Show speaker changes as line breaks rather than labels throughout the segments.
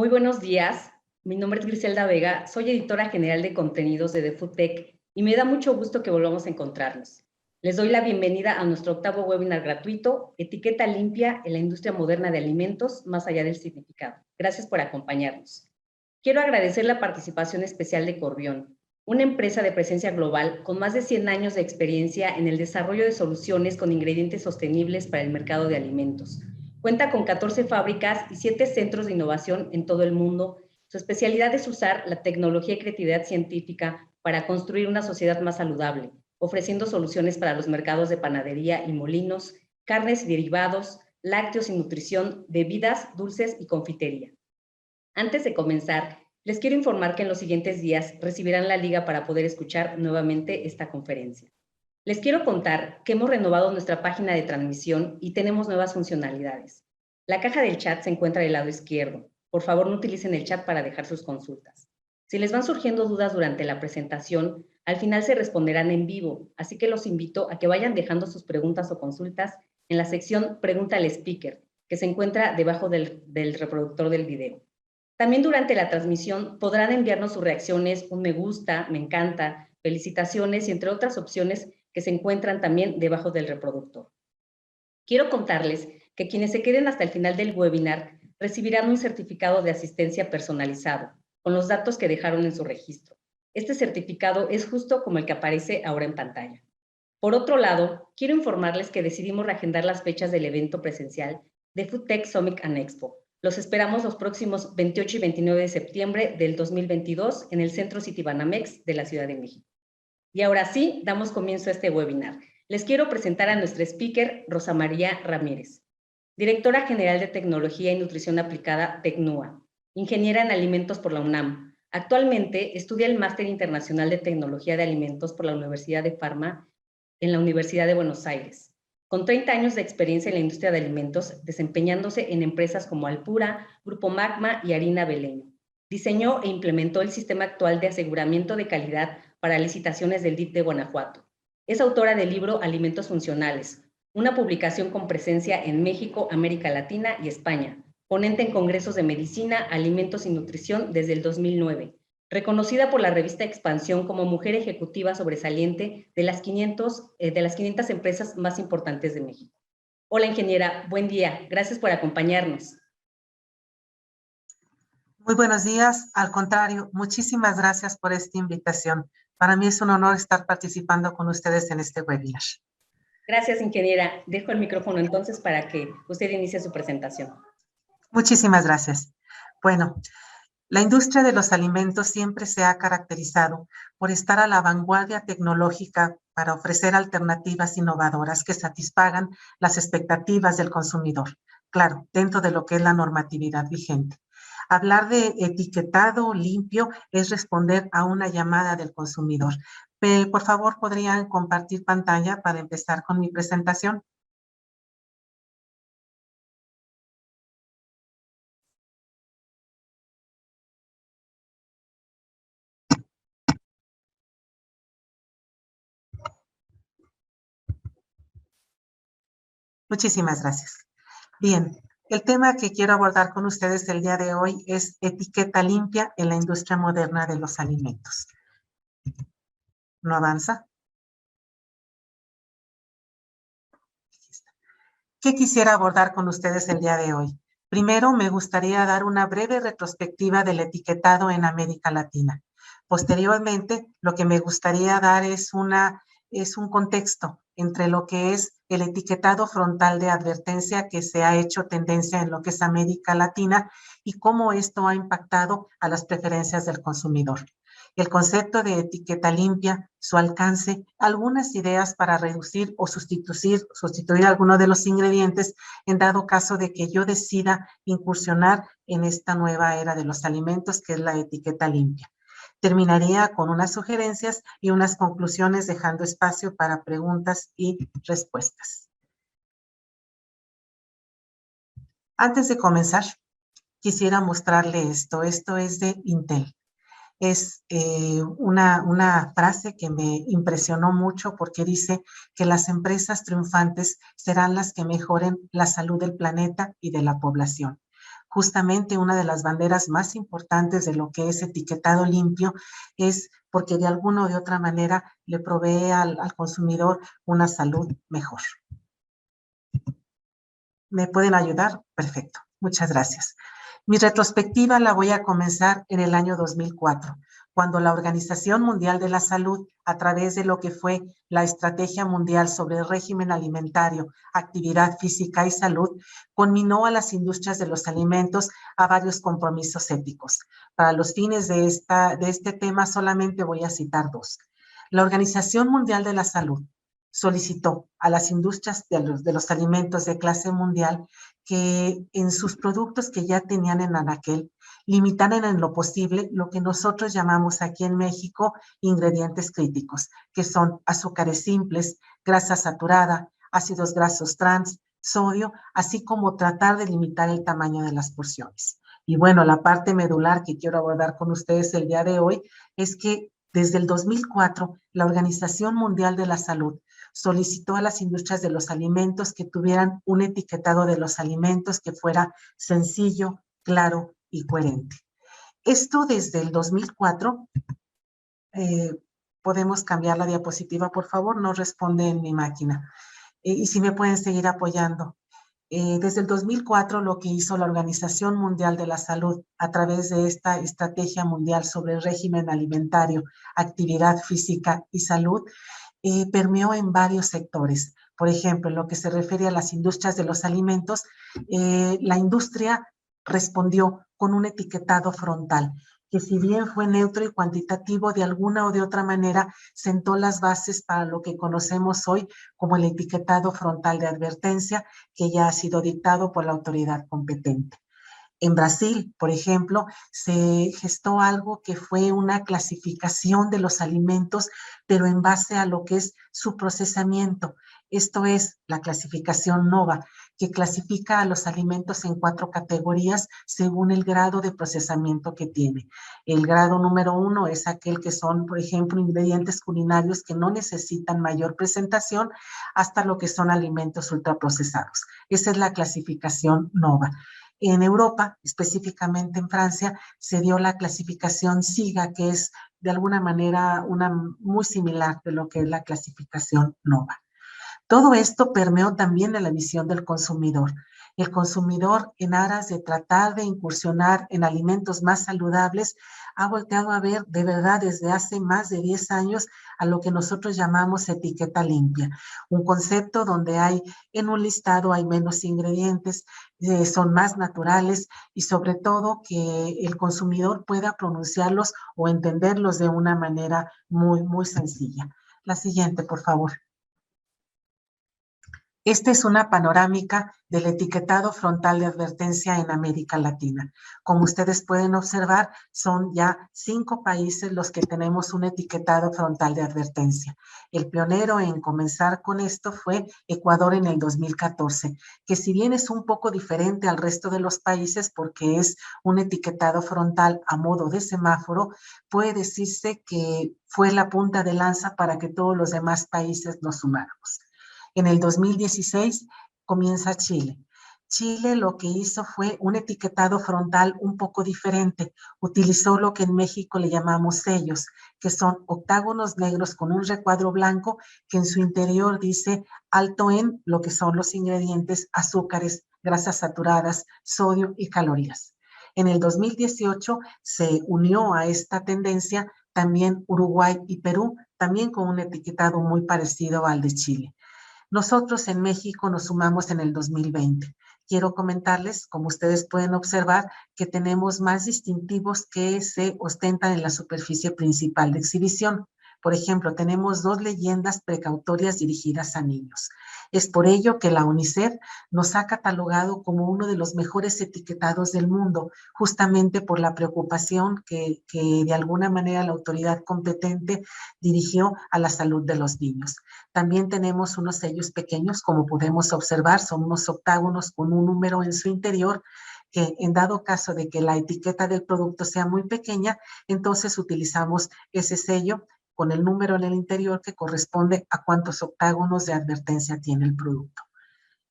Muy buenos días, mi nombre es Griselda Vega, soy editora general de contenidos de The Food Tech y me da mucho gusto que volvamos a encontrarnos. Les doy la bienvenida a nuestro octavo webinar gratuito, Etiqueta limpia en la industria moderna de alimentos, más allá del significado. Gracias por acompañarnos. Quiero agradecer la participación especial de Corbion, una empresa de presencia global con más de 100 años de experiencia en el desarrollo de soluciones con ingredientes sostenibles para el mercado de alimentos. Cuenta con 14 fábricas y 7 centros de innovación en todo el mundo. Su especialidad es usar la tecnología y creatividad científica para construir una sociedad más saludable, ofreciendo soluciones para los mercados de panadería y molinos, carnes y derivados, lácteos y nutrición, bebidas, dulces y confitería. Antes de comenzar, les quiero informar que en los siguientes días recibirán la liga para poder escuchar nuevamente esta conferencia. Les quiero contar que hemos renovado nuestra página de transmisión y tenemos nuevas funcionalidades. La caja del chat se encuentra del lado izquierdo. Por favor, no utilicen el chat para dejar sus consultas. Si les van surgiendo dudas durante la presentación, al final se responderán en vivo, así que los invito a que vayan dejando sus preguntas o consultas en la sección Pregunta al Speaker, que se encuentra debajo del reproductor del video. También durante la transmisión podrán enviarnos sus reacciones, un me gusta, me encanta, felicitaciones y entre otras opciones que se encuentran también debajo del reproductor. Quiero contarles que quienes se queden hasta el final del webinar recibirán un certificado de asistencia personalizado con los datos que dejaron en su registro. Este certificado es justo como el que aparece ahora en pantalla. Por otro lado, quiero informarles que decidimos reagendar las fechas del evento presencial de Food Tech Summit and Expo. Los esperamos los próximos 28 y 29 de septiembre del 2022 en el Centro Citibanamex de la Ciudad de México. Y ahora sí, damos comienzo a este webinar. Les quiero presentar a nuestra speaker, Rosa María Ramírez, directora general de Tecnología y Nutrición Aplicada, TECNUA, ingeniera en alimentos por la UNAM. Actualmente estudia el Máster Internacional de Tecnología de Alimentos por la Universidad de Parma en la Universidad de Buenos Aires. Con 30 años de experiencia en la industria de alimentos, desempeñándose en empresas como Alpura, Grupo Magma y Harina Beleño. Diseñó e implementó el sistema actual de aseguramiento de calidad para licitaciones del DIF de Guanajuato. Es autora del libro Alimentos Funcionales, una publicación con presencia en México, América Latina y España, ponente en congresos de medicina, alimentos y nutrición desde el 2009, reconocida por la revista Expansión como mujer ejecutiva sobresaliente de las 500 empresas más importantes de México. Hola, ingeniera, buen día, gracias por acompañarnos.
Muy buenos días, al contrario, muchísimas gracias por esta invitación. Para mí es un honor estar participando con ustedes en este webinar.
Gracias, ingeniera. Dejo el micrófono entonces para que usted inicie su presentación.
Muchísimas gracias. Bueno, la industria de los alimentos siempre se ha caracterizado por estar a la vanguardia tecnológica para ofrecer alternativas innovadoras que satisfagan las expectativas del consumidor. Claro, dentro de lo que es la normatividad vigente. Hablar de etiquetado limpio es responder a una llamada del consumidor. Por favor, ¿podrían compartir pantalla para empezar con mi presentación? Muchísimas gracias. Bien, el tema que quiero abordar con ustedes el día de hoy es etiqueta limpia en la industria moderna de los alimentos. ¿No avanza? ¿Qué quisiera abordar con ustedes el día de hoy? Primero, me gustaría dar una breve retrospectiva del etiquetado en América Latina. Posteriormente, lo que me gustaría dar es un contexto entre lo que es el etiquetado frontal de advertencia que se ha hecho tendencia en lo que es América Latina y cómo esto ha impactado a las preferencias del consumidor. El concepto de etiqueta limpia, su alcance, algunas ideas para reducir o sustituir alguno de los ingredientes en dado caso de que yo decida incursionar en esta nueva era de los alimentos que es la etiqueta limpia. Terminaría con unas sugerencias y unas conclusiones dejando espacio para preguntas y respuestas. Antes de comenzar, quisiera mostrarle esto. Esto es de Intel. Es una frase que me impresionó mucho porque dice que las empresas triunfantes serán las que mejoren la salud del planeta y de la población. Justamente una de las banderas más importantes de lo que es etiquetado limpio es porque de alguna o de otra manera le provee al consumidor una salud mejor. ¿Me pueden ayudar? Perfecto. Muchas gracias. Mi retrospectiva la voy a comenzar en el año 2004, cuando la Organización Mundial de la Salud, a través de lo que fue la Estrategia Mundial sobre el Régimen Alimentario, Actividad Física y Salud, conminó a las industrias de los alimentos a varios compromisos éticos. Para los fines de este tema solamente voy a citar dos. La Organización Mundial de la Salud solicitó a las industrias de los alimentos de clase mundial que en sus productos que ya tenían en anaquel limitaran en lo posible lo que nosotros llamamos aquí en México ingredientes críticos, que son azúcares simples, grasa saturada, ácidos grasos trans, sodio, así como tratar de limitar el tamaño de las porciones. Y bueno, la parte medular que quiero abordar con ustedes el día de hoy es que desde el 2004, la Organización Mundial de la Salud solicitó a las industrias de los alimentos que tuvieran un etiquetado de los alimentos que fuera sencillo, claro y coherente. Esto desde el 2004, podemos cambiar la diapositiva, por favor, no responde en mi máquina. Y si me pueden seguir apoyando. Desde el 2004, lo que hizo la Organización Mundial de la Salud a través de esta Estrategia Mundial sobre el Régimen Alimentario, Actividad Física y Salud, permeó en varios sectores. Por ejemplo, en lo que se refiere a las industrias de los alimentos, la industria respondió con un etiquetado frontal, que si bien fue neutro y cuantitativo, de alguna o de otra manera sentó las bases para lo que conocemos hoy como el etiquetado frontal de advertencia, que ya ha sido dictado por la autoridad competente. En Brasil, por ejemplo, se gestó algo que fue una clasificación de los alimentos, pero en base a lo que es su procesamiento. Esto es la clasificación NOVA, que clasifica a los alimentos en 4 categorías según el grado de procesamiento que tiene. El grado número 1 es aquel que son, por ejemplo, ingredientes culinarios que no necesitan mayor presentación, hasta lo que son alimentos ultraprocesados. Esa es la clasificación NOVA. En Europa, específicamente en Francia, se dio la clasificación SIGA, que es de alguna manera una muy similar de lo que es la clasificación NOVA. Todo esto permeó también en la visión del consumidor. El consumidor, en aras de tratar de incursionar en alimentos más saludables, ha volteado a ver de verdad desde hace más de 10 años a lo que nosotros llamamos etiqueta limpia, un concepto donde hay en un listado hay menos ingredientes, son más naturales y sobre todo que el consumidor pueda pronunciarlos o entenderlos de una manera muy, muy sencilla. La siguiente, por favor. Esta es una panorámica del etiquetado frontal de advertencia en América Latina. Como ustedes pueden observar, son ya 5 países los que tenemos un etiquetado frontal de advertencia. El pionero en comenzar con esto fue Ecuador en el 2014, que si bien es un poco diferente al resto de los países porque es un etiquetado frontal a modo de semáforo, puede decirse que fue la punta de lanza para que todos los demás países nos sumáramos. En el 2016 comienza Chile. Chile lo que hizo fue un etiquetado frontal un poco diferente. Utilizó lo que en México le llamamos sellos, que son octágonos negros con un recuadro blanco que en su interior dice alto en lo que son los ingredientes azúcares, grasas saturadas, sodio y calorías. En el 2018 se unió a esta tendencia también Uruguay y Perú, también con un etiquetado muy parecido al de Chile. Nosotros en México nos sumamos en el 2020. Quiero comentarles, como ustedes pueden observar, que tenemos más distintivos que se ostentan en la superficie principal de exhibición. Por ejemplo, tenemos 2 leyendas precautorias dirigidas a niños. Es por ello que la UNICEF nos ha catalogado como uno de los mejores etiquetados del mundo, justamente por la preocupación que de alguna manera la autoridad competente dirigió a la salud de los niños. También tenemos unos sellos pequeños, como podemos observar, son unos octágonos con un número en su interior, que en dado caso de que la etiqueta del producto sea muy pequeña, entonces utilizamos ese sello con el número en el interior que corresponde a cuántos octágonos de advertencia tiene el producto.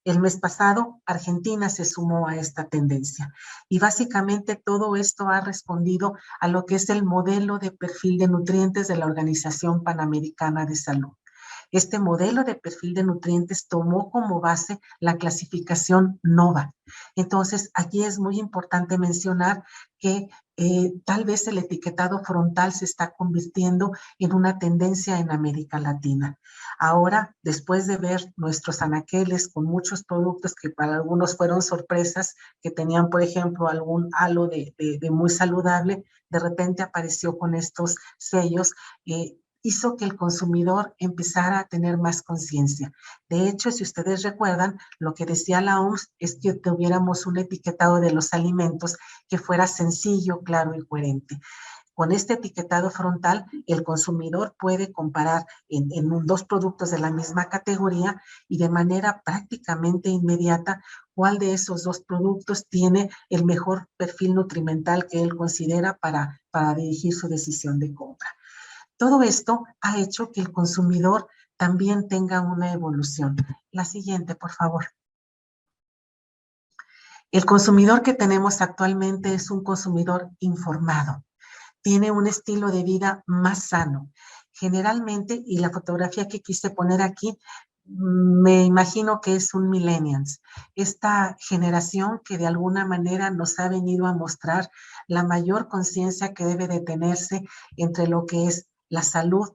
El mes pasado, Argentina se sumó a esta tendencia y básicamente todo esto ha respondido a lo que es el modelo de perfil de nutrientes de la Organización Panamericana de Salud. Este modelo de perfil de nutrientes tomó como base la clasificación NOVA. Entonces, aquí es muy importante mencionar que tal vez el etiquetado frontal se está convirtiendo en una tendencia en América Latina. Ahora, después de ver nuestros anaqueles con muchos productos que para algunos fueron sorpresas, que tenían, por ejemplo, algún halo de muy saludable, de repente apareció con estos sellos, hizo que el consumidor empezara a tener más conciencia. De hecho, si ustedes recuerdan, lo que decía la OMS es que tuviéramos un etiquetado de los alimentos que fuera sencillo, claro y coherente. Con este etiquetado frontal, el consumidor puede comparar en dos productos de la misma categoría y de manera prácticamente inmediata cuál de esos dos productos tiene el mejor perfil nutrimental que él considera para dirigir su decisión de compra. Todo esto ha hecho que el consumidor también tenga una evolución. La siguiente, por favor. El consumidor que tenemos actualmente es un consumidor informado. Tiene un estilo de vida más sano. Generalmente, y la fotografía que quise poner aquí, me imagino que es un millennials. Esta generación que de alguna manera nos ha venido a mostrar la mayor conciencia que debe de tenerse entre lo que es la salud,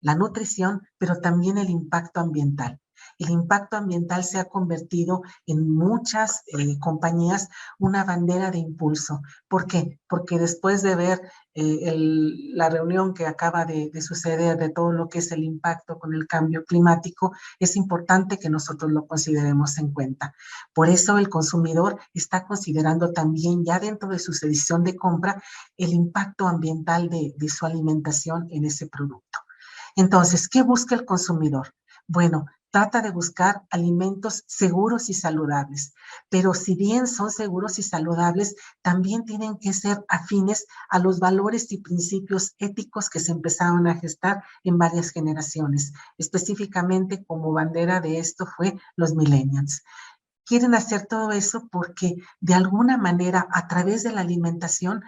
la nutrición, pero también el impacto ambiental. El impacto ambiental se ha convertido en muchas compañías una bandera de impulso. ¿Por qué? Porque después de ver la reunión que acaba de suceder de todo lo que es el impacto con el cambio climático, es importante que nosotros lo consideremos en cuenta. Por eso el consumidor está considerando también ya dentro de su decisión de compra el impacto ambiental de su alimentación en ese producto. Entonces, ¿qué busca el consumidor? Bueno, trata de buscar alimentos seguros y saludables, pero si bien son seguros y saludables, también tienen que ser afines a los valores y principios éticos que se empezaron a gestar en varias generaciones. Específicamente, como bandera de esto fue los millennials. Quieren hacer todo eso porque de alguna manera a través de la alimentación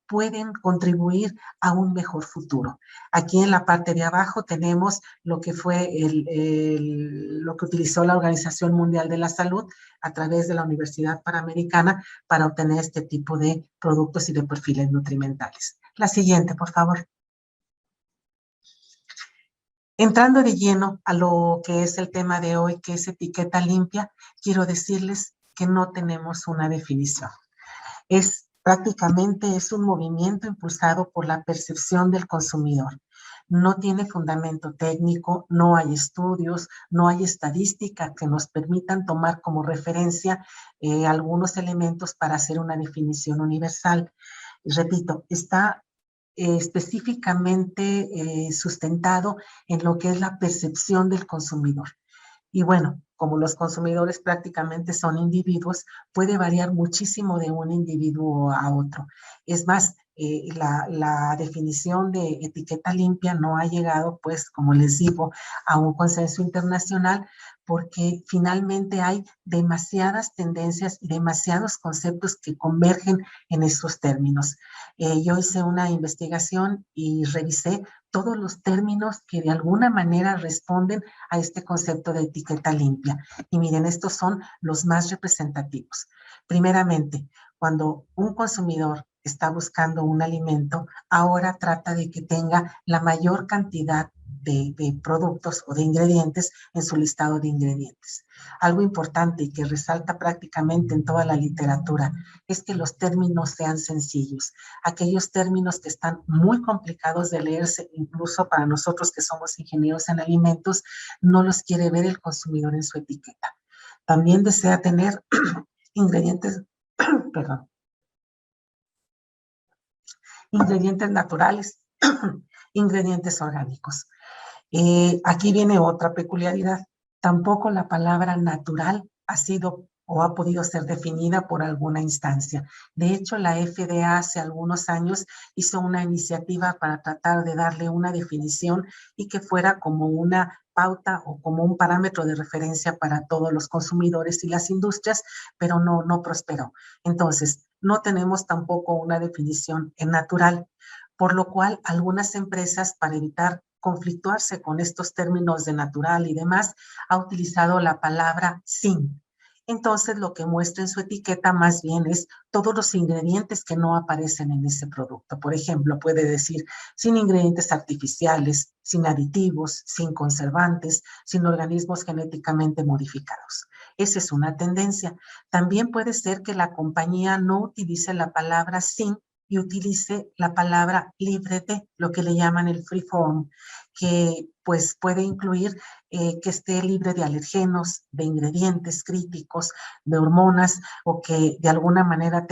pueden contribuir a un mejor futuro. Aquí en la parte de abajo tenemos lo que fue lo que utilizó la Organización Mundial de la Salud a través de la Universidad Panamericana para obtener este tipo de productos y de perfiles nutrimentales. La siguiente, por favor. Entrando de lleno a lo que es el tema de hoy, que es etiqueta limpia, quiero decirles que no tenemos una definición. Prácticamente es un movimiento impulsado por la percepción del consumidor. No tiene fundamento técnico, no hay estudios, no hay estadística que nos permitan tomar como referencia algunos elementos para hacer una definición universal. Y repito, está específicamente sustentado en lo que es la percepción del consumidor. Y bueno, como los consumidores prácticamente son individuos, puede variar muchísimo de un individuo a otro. Es más, la definición de etiqueta limpia no ha llegado, pues, como les digo, a un consenso internacional porque finalmente hay demasiadas tendencias y demasiados conceptos que convergen en estos términos. Yo hice una investigación y revisé todos los términos que de alguna manera responden a este concepto de etiqueta limpia. Y miren, estos son los más representativos. Primeramente, cuando un consumidor está buscando un alimento, ahora trata de que tenga la mayor cantidad de productos o de ingredientes en su listado de ingredientes. Algo importante y que resalta prácticamente en toda la literatura es que los términos sean sencillos. Aquellos términos que están muy complicados de leerse, incluso para nosotros que somos ingenieros en alimentos, no los quiere ver el consumidor en su etiqueta. También desea tener ingredientes, perdón, ingredientes naturales, ingredientes orgánicos. Aquí viene otra peculiaridad. Tampoco la palabra natural ha sido o ha podido ser definida por alguna instancia. De hecho, la FDA hace algunos años hizo una iniciativa para tratar de darle una definición y que fuera como una pauta o como un parámetro de referencia para todos los consumidores y las industrias, pero no prosperó. Entonces, no tenemos tampoco una definición en natural, por lo cual algunas empresas, para evitar conflictuarse con estos términos de natural y demás, ha utilizado la palabra sin. Entonces, lo que muestra en su etiqueta más bien es todos los ingredientes que no aparecen en ese producto. Por ejemplo, puede decir sin ingredientes artificiales, sin aditivos, sin conservantes, sin organismos genéticamente modificados. Esa es una tendencia. También puede ser que la compañía no utilice la palabra sin y utilice la palabra libre de, lo que le llaman el free form, que pues puede incluir que esté libre de alergenos, de ingredientes críticos, de hormonas o que de alguna manera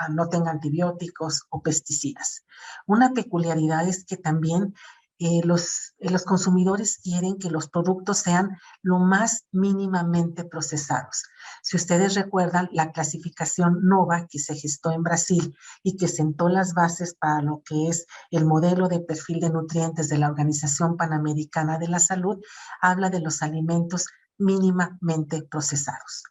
no tenga antibióticos o pesticidas. Una peculiaridad es que también los consumidores quieren que los productos sean lo más mínimamente procesados. Si ustedes recuerdan, la clasificación NOVA que se gestó en Brasil y que sentó las bases para lo que es el modelo de perfil de nutrientes de la Organización Panamericana de la Salud, habla de los alimentos mínimamente procesados.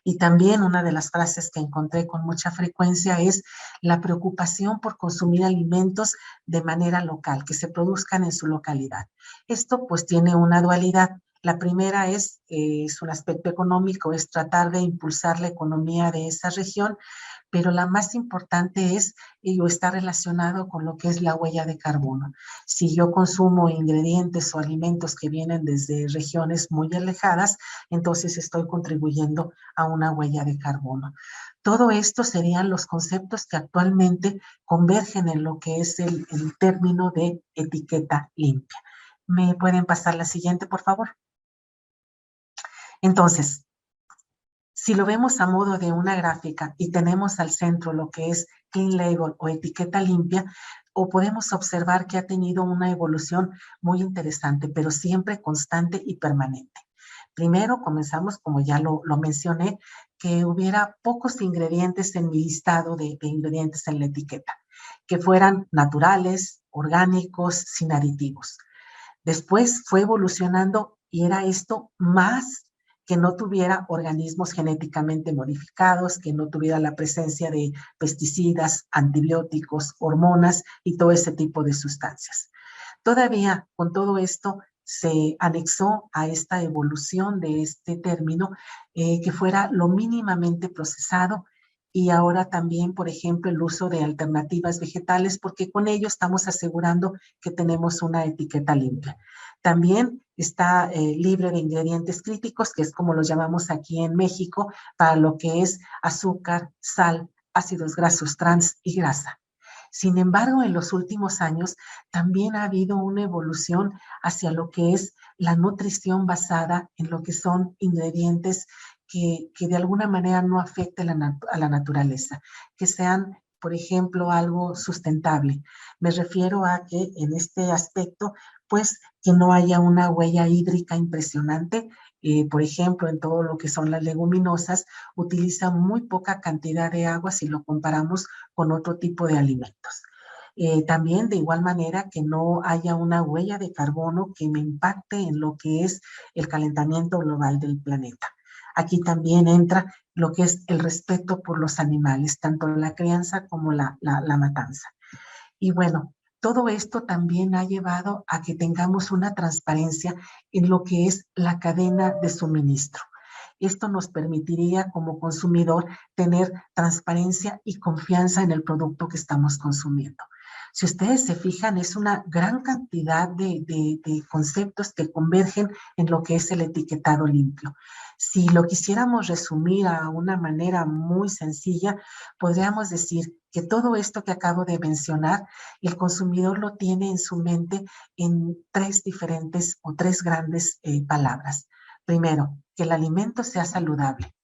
Y también una de las frases que encontré con mucha frecuencia es la preocupación por consumir alimentos de manera local, que se produzcan en su localidad. Esto pues tiene una dualidad. La primera es un aspecto económico, es tratar de impulsar la economía de esa región, pero la más importante es, o está relacionado con lo que es la huella de carbono. Si yo consumo ingredientes o alimentos que vienen desde regiones muy alejadas, entonces estoy contribuyendo a una huella de carbono. Todo esto serían los conceptos que actualmente convergen en lo que es el término de etiqueta limpia. ¿Me pueden pasar la siguiente, por favor? Entonces, si lo vemos a modo de una gráfica y tenemos al centro lo que es clean label o etiqueta limpia, o podemos observar que ha tenido una evolución muy interesante, pero siempre constante y permanente. Primero comenzamos, como ya lo mencioné, que hubiera pocos ingredientes en mi listado de ingredientes en la etiqueta, que fueran naturales, orgánicos, sin aditivos. Después fue evolucionando y era esto más que no tuviera organismos genéticamente modificados, que no tuviera la presencia de pesticidas, antibióticos, hormonas y todo ese tipo de sustancias. Todavía con todo esto se anexó a esta evolución de este término que fuera lo mínimamente procesado y ahora también, por ejemplo, el uso de alternativas vegetales, porque con ello estamos asegurando que tenemos una etiqueta limpia. También está libre de ingredientes críticos, que es como los llamamos aquí en México, para lo que es azúcar, sal, ácidos grasos trans y grasa. Sin embargo, en los últimos años también ha habido una evolución hacia lo que es la nutrición basada en lo que son ingredientes que de alguna manera no afecten a la naturaleza, que sean, por ejemplo, algo sustentable. Me refiero a que en este aspecto, pues, que no haya una huella hídrica impresionante. Por ejemplo, en todo lo que son las leguminosas, utiliza muy poca cantidad de agua si lo comparamos con otro tipo de alimentos. También de igual manera que no haya una huella de carbono que me impacte en lo que es el calentamiento global del planeta. Aquí también entra lo que es el respeto por los animales, tanto la crianza como la matanza. Y bueno, todo esto también ha llevado a que tengamos una transparencia en lo que es la cadena de suministro. Esto nos permitiría como consumidor tener transparencia y confianza en el producto que estamos consumiendo. Si ustedes se fijan, es una gran cantidad de conceptos que convergen en lo que es el etiquetado limpio. Si lo quisiéramos resumir a una manera muy sencilla, podríamos decir que todo esto que acabo de mencionar, el consumidor lo tiene en su mente en tres diferentes o tres grandes palabras. Primero, que el alimento sea saludable.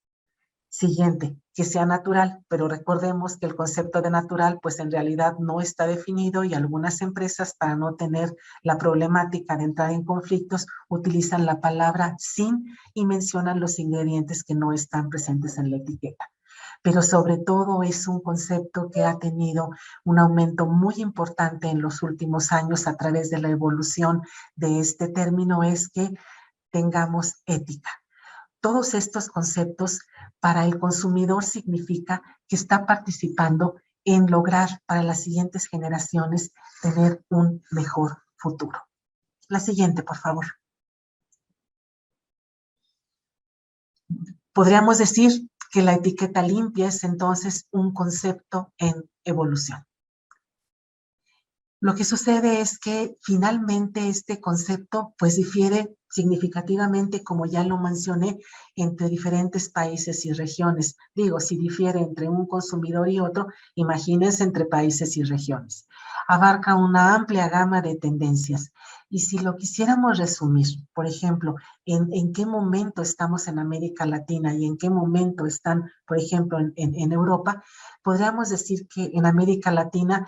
Siguiente, que sea natural, pero recordemos que el concepto de natural pues en realidad no está definido y algunas empresas para no tener la problemática de entrar en conflictos utilizan la palabra sin y mencionan los ingredientes que no están presentes en la etiqueta. Pero sobre todo es un concepto que ha tenido un aumento muy importante en los últimos años a través de la evolución de este término, es que tengamos ética. Todos estos conceptos para el consumidor significa que está participando en lograr para las siguientes generaciones tener un mejor futuro. La siguiente, por favor. Podríamos decir que la etiqueta limpia es entonces un concepto en evolución. Lo que sucede es que finalmente este concepto pues difiere significativamente, como ya lo mencioné, entre diferentes países y regiones. Digo, si difiere entre un consumidor y otro, imagínense entre países y regiones. Abarca una amplia gama de tendencias. Y si lo quisiéramos resumir, por ejemplo, en qué momento estamos en América Latina y en qué momento están, por ejemplo, en Europa, podríamos decir que en América Latina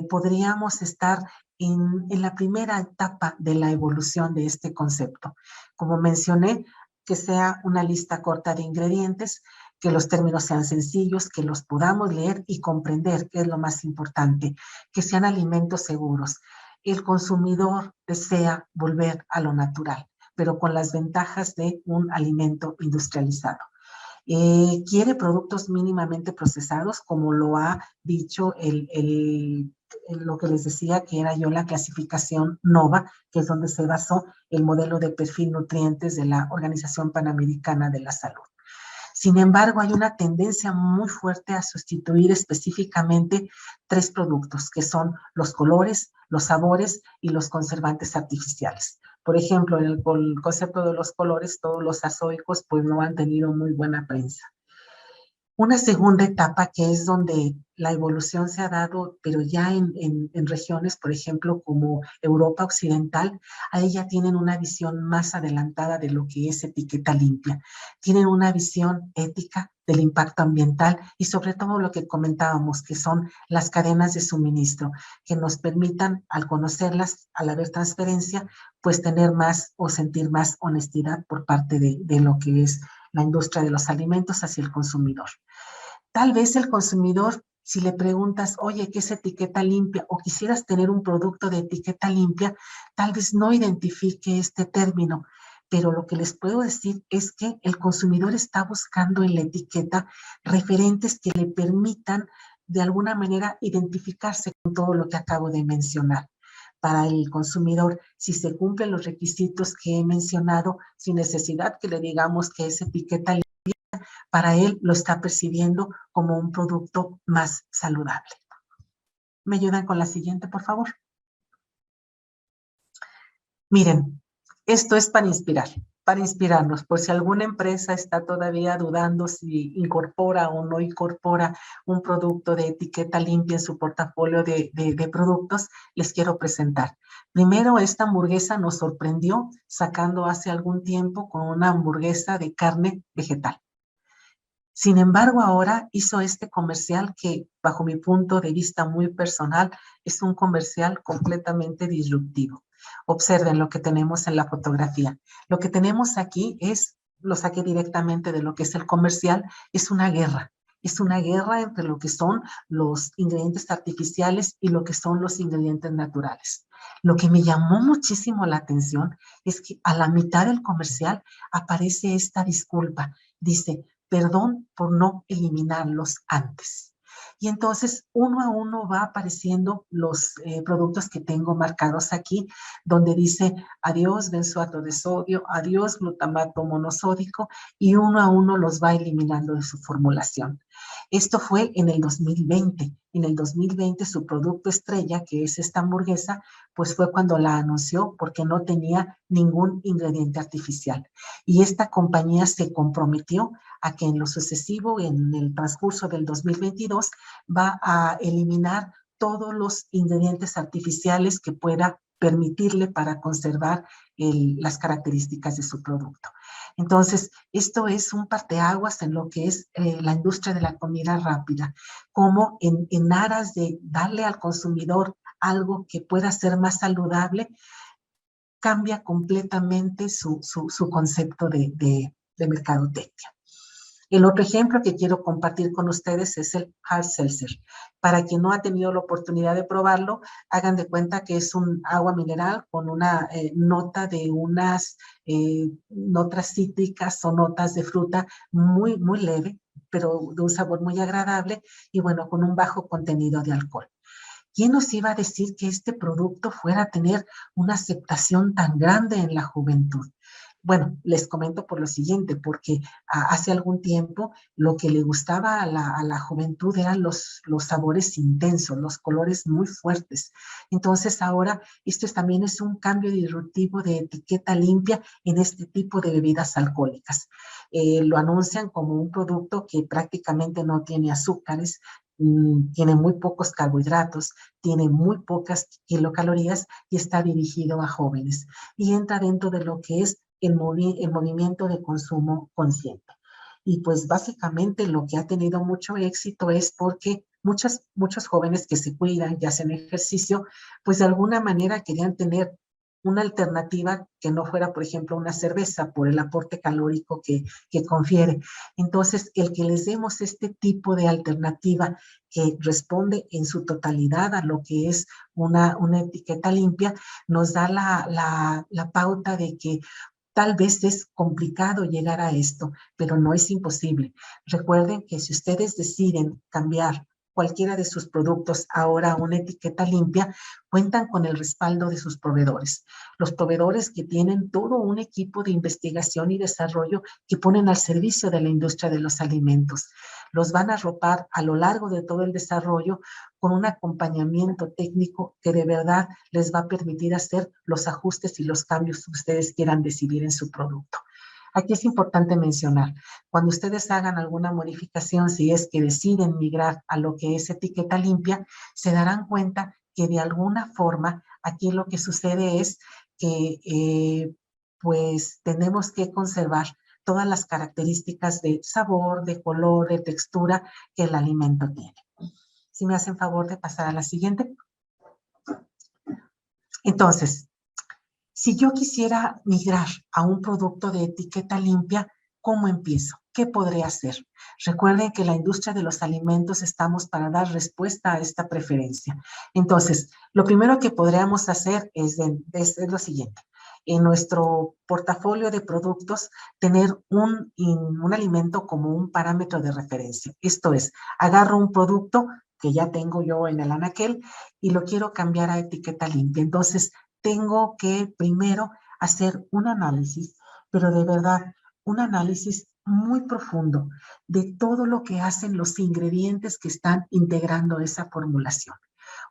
podríamos estar en la primera etapa de la evolución de este concepto. Como mencioné, que sea una lista corta de ingredientes, que los términos sean sencillos, que los podamos leer y comprender, que es lo más importante, que sean alimentos seguros. El consumidor desea volver a lo natural, pero con las ventajas de un alimento industrializado. Quiere productos mínimamente procesados, como lo ha dicho lo que les decía que era yo la clasificación NOVA, que es donde se basó el modelo de perfil nutrientes de la Organización Panamericana de la Salud. Sin embargo, hay una tendencia muy fuerte a sustituir específicamente 3 productos, que son los colores, los sabores y los conservantes artificiales. Por ejemplo, en el concepto de los colores, todos los azoicos pues no han tenido muy buena prensa. Una segunda etapa que es donde la evolución se ha dado, pero ya en regiones, por ejemplo, como Europa Occidental, ahí ya tienen una visión más adelantada de lo que es etiqueta limpia. Tienen una visión ética del impacto ambiental y sobre todo lo que comentábamos, que son las cadenas de suministro, que nos permitan, al conocerlas, al haber transferencia, pues tener más o sentir más honestidad por parte de lo que es la industria de los alimentos hacia el consumidor. Tal vez el consumidor, si le preguntas, oye, ¿qué es etiqueta limpia? O quisieras tener un producto de etiqueta limpia, tal vez no identifique este término. Pero lo que les puedo decir es que el consumidor está buscando en la etiqueta referentes que le permitan de alguna manera identificarse con todo lo que acabo de mencionar. Para el consumidor, si se cumplen los requisitos que he mencionado, sin necesidad que le digamos que es etiqueta limpia, para él lo está percibiendo como un producto más saludable. ¿Me ayudan con la siguiente, por favor? Miren, esto es para inspirarnos, por si alguna empresa está todavía dudando si incorpora o no incorpora un producto de etiqueta limpia en su portafolio de productos, les quiero presentar. Primero, esta hamburguesa nos sorprendió sacando hace algún tiempo con una hamburguesa de carne vegetal. Sin embargo, ahora hizo este comercial que, bajo mi punto de vista muy personal, es un comercial completamente disruptivo. Observen lo que tenemos en la fotografía. Lo que tenemos aquí es, lo saqué directamente de lo que es el comercial, es una guerra. Es una guerra entre lo que son los ingredientes artificiales y lo que son los ingredientes naturales. Lo que me llamó muchísimo la atención es que a la mitad del comercial aparece esta disculpa. Dice, perdón por no eliminarlos antes. Y entonces uno a uno va apareciendo los productos que tengo marcados aquí, donde dice adiós benzoato de sodio, adiós glutamato monosódico, y uno a uno los va eliminando de su formulación. Esto fue en el 2020. En el 2020 su producto estrella, que es esta hamburguesa, pues fue cuando la anunció porque no tenía ningún ingrediente artificial. Y esta compañía se comprometió a que en lo sucesivo, en el transcurso del 2022, va a eliminar todos los ingredientes artificiales que pueda permitirle para conservar las características de su producto. Entonces, esto es un parteaguas en lo que es la industria de la comida rápida, como en aras de darle al consumidor algo que pueda ser más saludable, cambia completamente su concepto de mercadotecnia. El otro ejemplo que quiero compartir con ustedes es el hard seltzer. Para quien no ha tenido la oportunidad de probarlo, hagan de cuenta que es un agua mineral con una nota de unas notas cítricas o notas de fruta muy, muy leve, pero de un sabor muy agradable y bueno, con un bajo contenido de alcohol. ¿Quién nos iba a decir que este producto fuera a tener una aceptación tan grande en la juventud? Bueno, les comento por lo siguiente, porque hace algún tiempo lo que le gustaba a la juventud eran los sabores intensos, los colores muy fuertes. Entonces ahora esto también es un cambio disruptivo de etiqueta limpia en este tipo de bebidas alcohólicas. Lo anuncian como un producto que prácticamente no tiene azúcares, tiene muy pocos carbohidratos, tiene muy pocas kilocalorías y está dirigido a jóvenes. Y entra dentro de lo que es el movimiento de consumo consciente. Y pues básicamente lo que ha tenido mucho éxito es porque muchos jóvenes que se cuidan y hacen ejercicio, pues de alguna manera querían tener una alternativa que no fuera, por ejemplo, una cerveza por el aporte calórico que confiere. Entonces, el que les demos este tipo de alternativa que responde en su totalidad a lo que es una etiqueta limpia, nos da la pauta de que tal vez es complicado llegar a esto, pero no es imposible. Recuerden que si ustedes deciden cambiar cualquiera de sus productos ahora a una etiqueta limpia, cuentan con el respaldo de sus proveedores. Los proveedores que tienen todo un equipo de investigación y desarrollo que ponen al servicio de la industria de los alimentos. Los van a arropar a lo largo de todo el desarrollo con un acompañamiento técnico que de verdad les va a permitir hacer los ajustes y los cambios que ustedes quieran decidir en su producto. Aquí es importante mencionar, cuando ustedes hagan alguna modificación, si es que deciden migrar a lo que es etiqueta limpia, se darán cuenta que de alguna forma aquí lo que sucede es que pues tenemos que conservar todas las características de sabor, de color, de textura que el alimento tiene. Si me hacen favor de pasar a la siguiente. Entonces, si yo quisiera migrar a un producto de etiqueta limpia, ¿cómo empiezo? ¿Qué podré hacer? Recuerden que la industria de los alimentos estamos para dar respuesta a esta preferencia. Entonces, lo primero que podríamos hacer es lo siguiente. En nuestro portafolio de productos, tener un alimento como un parámetro de referencia. Esto es, agarro un producto que ya tengo yo en el anaquel y lo quiero cambiar a etiqueta limpia. Entonces, tengo que primero hacer un análisis, pero de verdad, un análisis muy profundo de todo lo que hacen los ingredientes que están integrando esa formulación.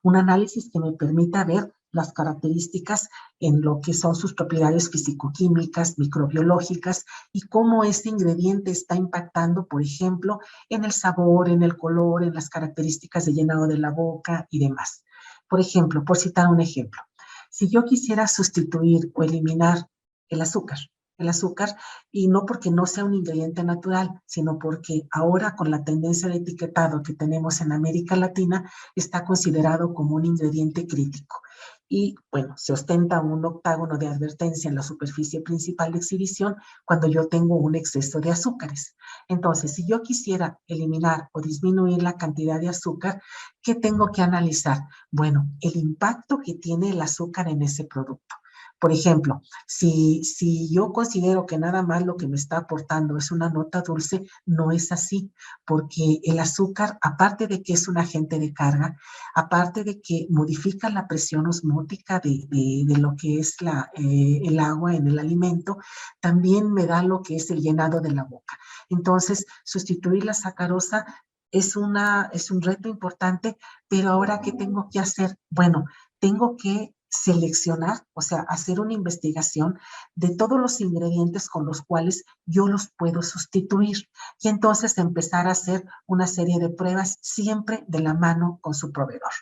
Un análisis que me permita ver las características en lo que son sus propiedades fisicoquímicas, microbiológicas y cómo este ingrediente está impactando, por ejemplo, en el sabor, en el color, en las características de llenado de la boca y demás. Por ejemplo, por citar un ejemplo, si yo quisiera sustituir o eliminar el azúcar, y no porque no sea un ingrediente natural, sino porque ahora con la tendencia de etiquetado que tenemos en América Latina, está considerado como un ingrediente crítico. Y bueno, se ostenta un octágono de advertencia en la superficie principal de exhibición cuando yo tengo un exceso de azúcares. Entonces, si yo quisiera eliminar o disminuir la cantidad de azúcar, ¿qué tengo que analizar? Bueno, el impacto que tiene el azúcar en ese producto. Por ejemplo, si yo considero que nada más lo que me está aportando es una nota dulce, no es así, porque el azúcar, aparte de que es un agente de carga, aparte de que modifica la presión osmótica de lo que es el agua en el alimento, también me da lo que es el llenado de la boca. Entonces, sustituir la sacarosa es un reto importante, pero ahora, ¿qué tengo que hacer? Bueno, tengo que seleccionar, o sea, hacer una investigación de todos los ingredientes con los cuales yo los puedo sustituir y entonces empezar a hacer una serie de pruebas siempre de la mano con su proveedor.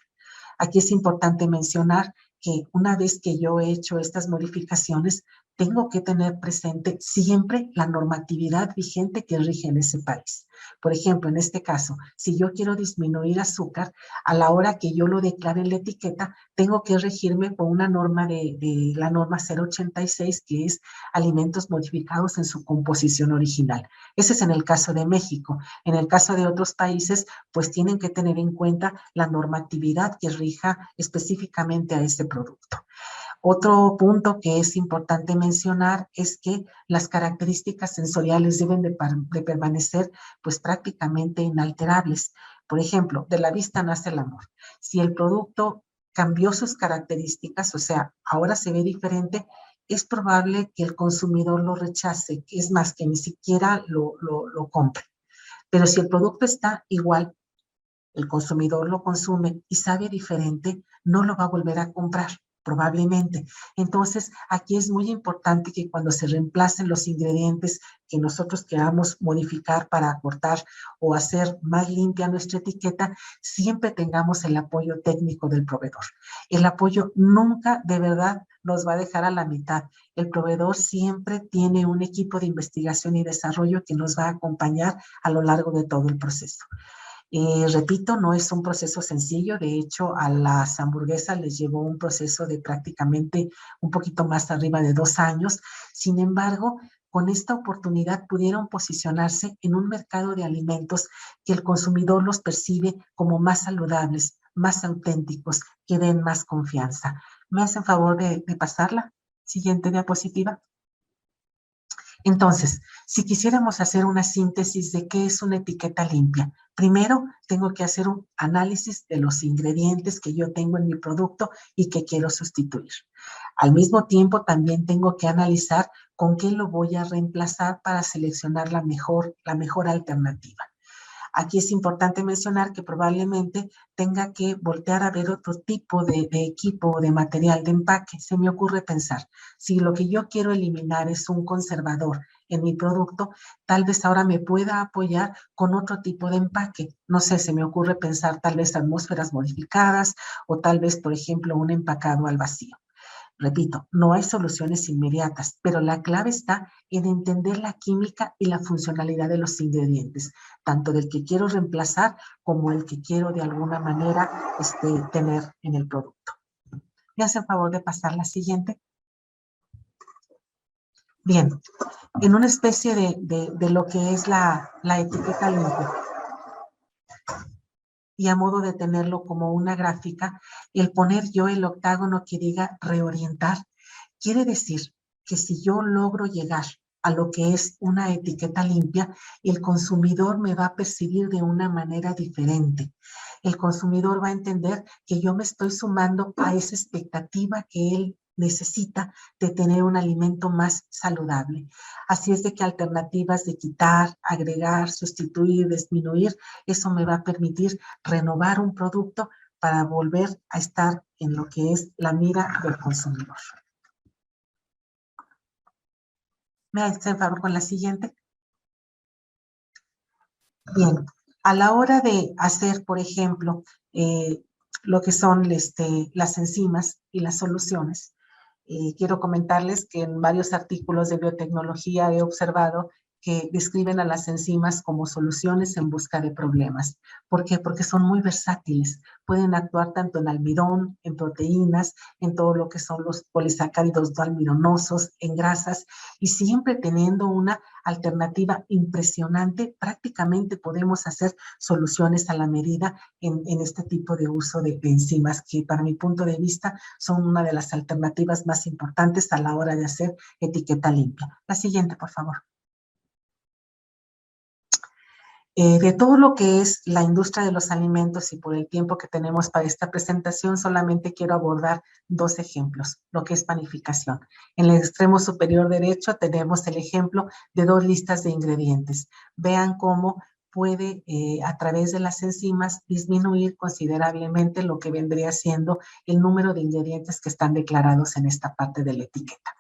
Aquí es importante mencionar que una vez que yo he hecho estas modificaciones, tengo que tener presente siempre la normatividad vigente que rige en ese país. Por ejemplo, en este caso, si yo quiero disminuir azúcar, a la hora que yo lo declare en la etiqueta, tengo que regirme por una norma de la norma 086, que es alimentos modificados en su composición original. Ese es en el caso de México. En el caso de otros países, pues tienen que tener en cuenta la normatividad que rija específicamente a ese producto. Otro punto que es importante mencionar es que las características sensoriales deben de permanecer pues prácticamente inalterables. Por ejemplo, de la vista nace el amor. Si el producto cambió sus características, o sea, ahora se ve diferente, es probable que el consumidor lo rechace, que es más, que ni siquiera lo compre. Pero si el producto está igual, el consumidor lo consume y sabe diferente, no lo va a volver a comprar, probablemente. Entonces, aquí es muy importante que cuando se reemplacen los ingredientes que nosotros queramos modificar para acortar o hacer más limpia nuestra etiqueta, siempre tengamos el apoyo técnico del proveedor. El apoyo nunca, de verdad, nos va a dejar a la mitad. El proveedor siempre tiene un equipo de investigación y desarrollo que nos va a acompañar a lo largo de todo el proceso. Repito, no es un proceso sencillo. De hecho, a las hamburguesas les llevó un proceso de prácticamente un poquito más arriba de 2 años. Sin embargo, con esta oportunidad pudieron posicionarse en un mercado de alimentos que el consumidor los percibe como más saludables, más auténticos, que den más confianza. ¿Me hacen favor de pasarla? Siguiente diapositiva. Entonces, si quisiéramos hacer una síntesis de qué es una etiqueta limpia, primero tengo que hacer un análisis de los ingredientes que yo tengo en mi producto y que quiero sustituir. Al mismo tiempo, también tengo que analizar con qué lo voy a reemplazar para seleccionar la mejor alternativa. Aquí es importante mencionar que probablemente tenga que voltear a ver otro tipo de equipo o de material de empaque. Se me ocurre pensar, si lo que yo quiero eliminar es un conservador en mi producto, tal vez ahora me pueda apoyar con otro tipo de empaque. No sé, se me ocurre pensar tal vez atmósferas modificadas o tal vez, por ejemplo, un empacado al vacío. Repito, no hay soluciones inmediatas, pero la clave está en entender la química y la funcionalidad de los ingredientes, tanto del que quiero reemplazar como el que quiero de alguna manera tener en el producto. ¿Me hace el favor de pasar la siguiente? Bien, en una especie de lo que es la etiqueta limpia, y a modo de tenerlo como una gráfica, el poner yo el octágono que diga reorientar, quiere decir que si yo logro llegar a lo que es una etiqueta limpia, el consumidor me va a percibir de una manera diferente. El consumidor va a entender que yo me estoy sumando a esa expectativa que él necesita de tener un alimento más saludable. Así es de que alternativas de quitar, agregar, sustituir, disminuir, eso me va a permitir renovar un producto para volver a estar en lo que es la mira del consumidor. ¿Me hacen favor con la siguiente? Bien, a la hora de hacer, por ejemplo, lo que son las enzimas y las soluciones, quiero comentarles que en varios artículos de biotecnología he observado que describen a las enzimas como soluciones en busca de problemas. ¿Por qué? Porque son muy versátiles. Pueden actuar tanto en almidón, en proteínas, en todo lo que son los polisacáridos no almidonosos, en grasas, y siempre teniendo una alternativa impresionante. Prácticamente podemos hacer soluciones a la medida en este tipo de uso de enzimas, que para mi punto de vista son una de las alternativas más importantes a la hora de hacer etiqueta limpia. La siguiente, por favor. De todo lo que es la industria de los alimentos y por el tiempo que tenemos para esta presentación, solamente quiero abordar 2 ejemplos, lo que es panificación. En el extremo superior derecho tenemos el ejemplo de 2 listas de ingredientes. Vean cómo puede, a través de las enzimas, disminuir considerablemente lo que vendría siendo el número de ingredientes que están declarados en esta parte de la etiqueta.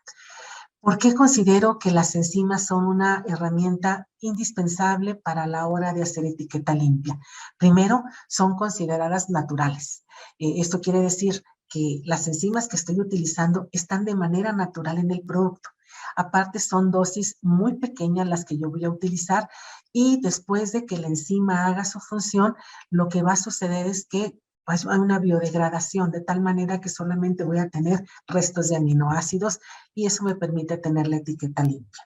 ¿Por qué considero que las enzimas son una herramienta indispensable para la hora de hacer etiqueta limpia? Primero, son consideradas naturales. Esto quiere decir que las enzimas que estoy utilizando están de manera natural en el producto. Aparte, son dosis muy pequeñas las que yo voy a utilizar y después de que la enzima haga su función, lo que va a suceder es que pues, hay una biodegradación de tal manera que solamente voy a tener restos de aminoácidos y eso me permite tener la etiqueta limpia.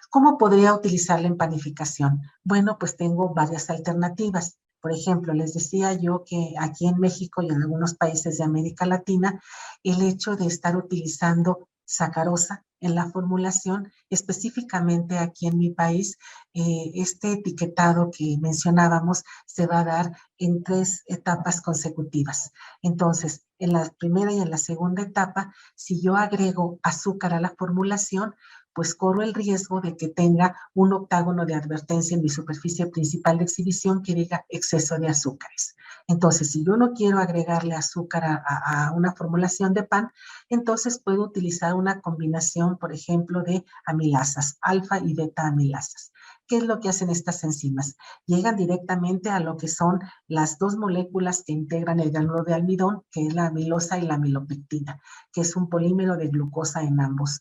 ¿Cómo podría utilizarla en panificación? Bueno, pues tengo varias alternativas. Por ejemplo, les decía yo que aquí en México y en algunos países de América Latina, el hecho de estar utilizando sacarosa en la formulación, específicamente aquí en mi país, este etiquetado que mencionábamos se va a dar en 3 etapas consecutivas. Entonces, en la primera y en la segunda etapa, si yo agrego azúcar a la formulación, pues corro el riesgo de que tenga un octágono de advertencia en mi superficie principal de exhibición que diga exceso de azúcares. Entonces, si yo no quiero agregarle azúcar a una formulación de pan, entonces puedo utilizar una combinación, por ejemplo, de amilasas, alfa y beta amilasas. ¿Qué es lo que hacen estas enzimas? Llegan directamente a lo que son las 2 moléculas que integran el granulado de almidón, que es la amilosa y la amilopectina, que es un polímero de glucosa en ambos,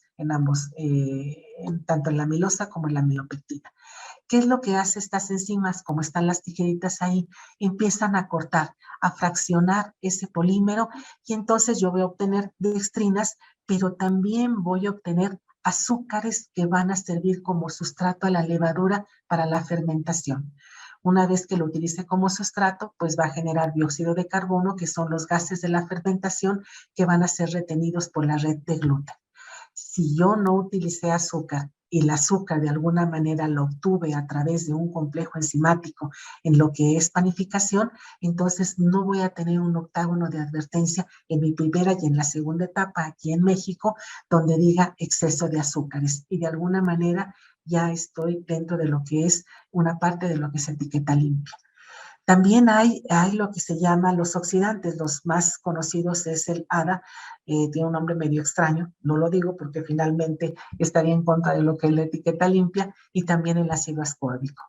tanto en la amilosa como en la amilopectina. ¿Qué es lo que hace estas enzimas? Como están las tijeritas ahí, empiezan a cortar, a fraccionar ese polímero y entonces yo voy a obtener dextrinas, pero también voy a obtener azúcares que van a servir como sustrato a la levadura para la fermentación. Una vez que lo utilice como sustrato, pues va a generar dióxido de carbono, que son los gases de la fermentación que van a ser retenidos por la red de gluten. Si yo no utilicé azúcar y el azúcar de alguna manera lo obtuve a través de un complejo enzimático en lo que es panificación, entonces no voy a tener un octágono de advertencia en mi primera y en la segunda etapa aquí en México, donde diga exceso de azúcares. Y de alguna manera ya estoy dentro de lo que es una parte de lo que se etiqueta limpia. También hay lo que se llama los oxidantes, los más conocidos es el ADA, tiene un nombre medio extraño, no lo digo porque finalmente estaría en contra de lo que es la etiqueta limpia, y también el ácido ascórbico.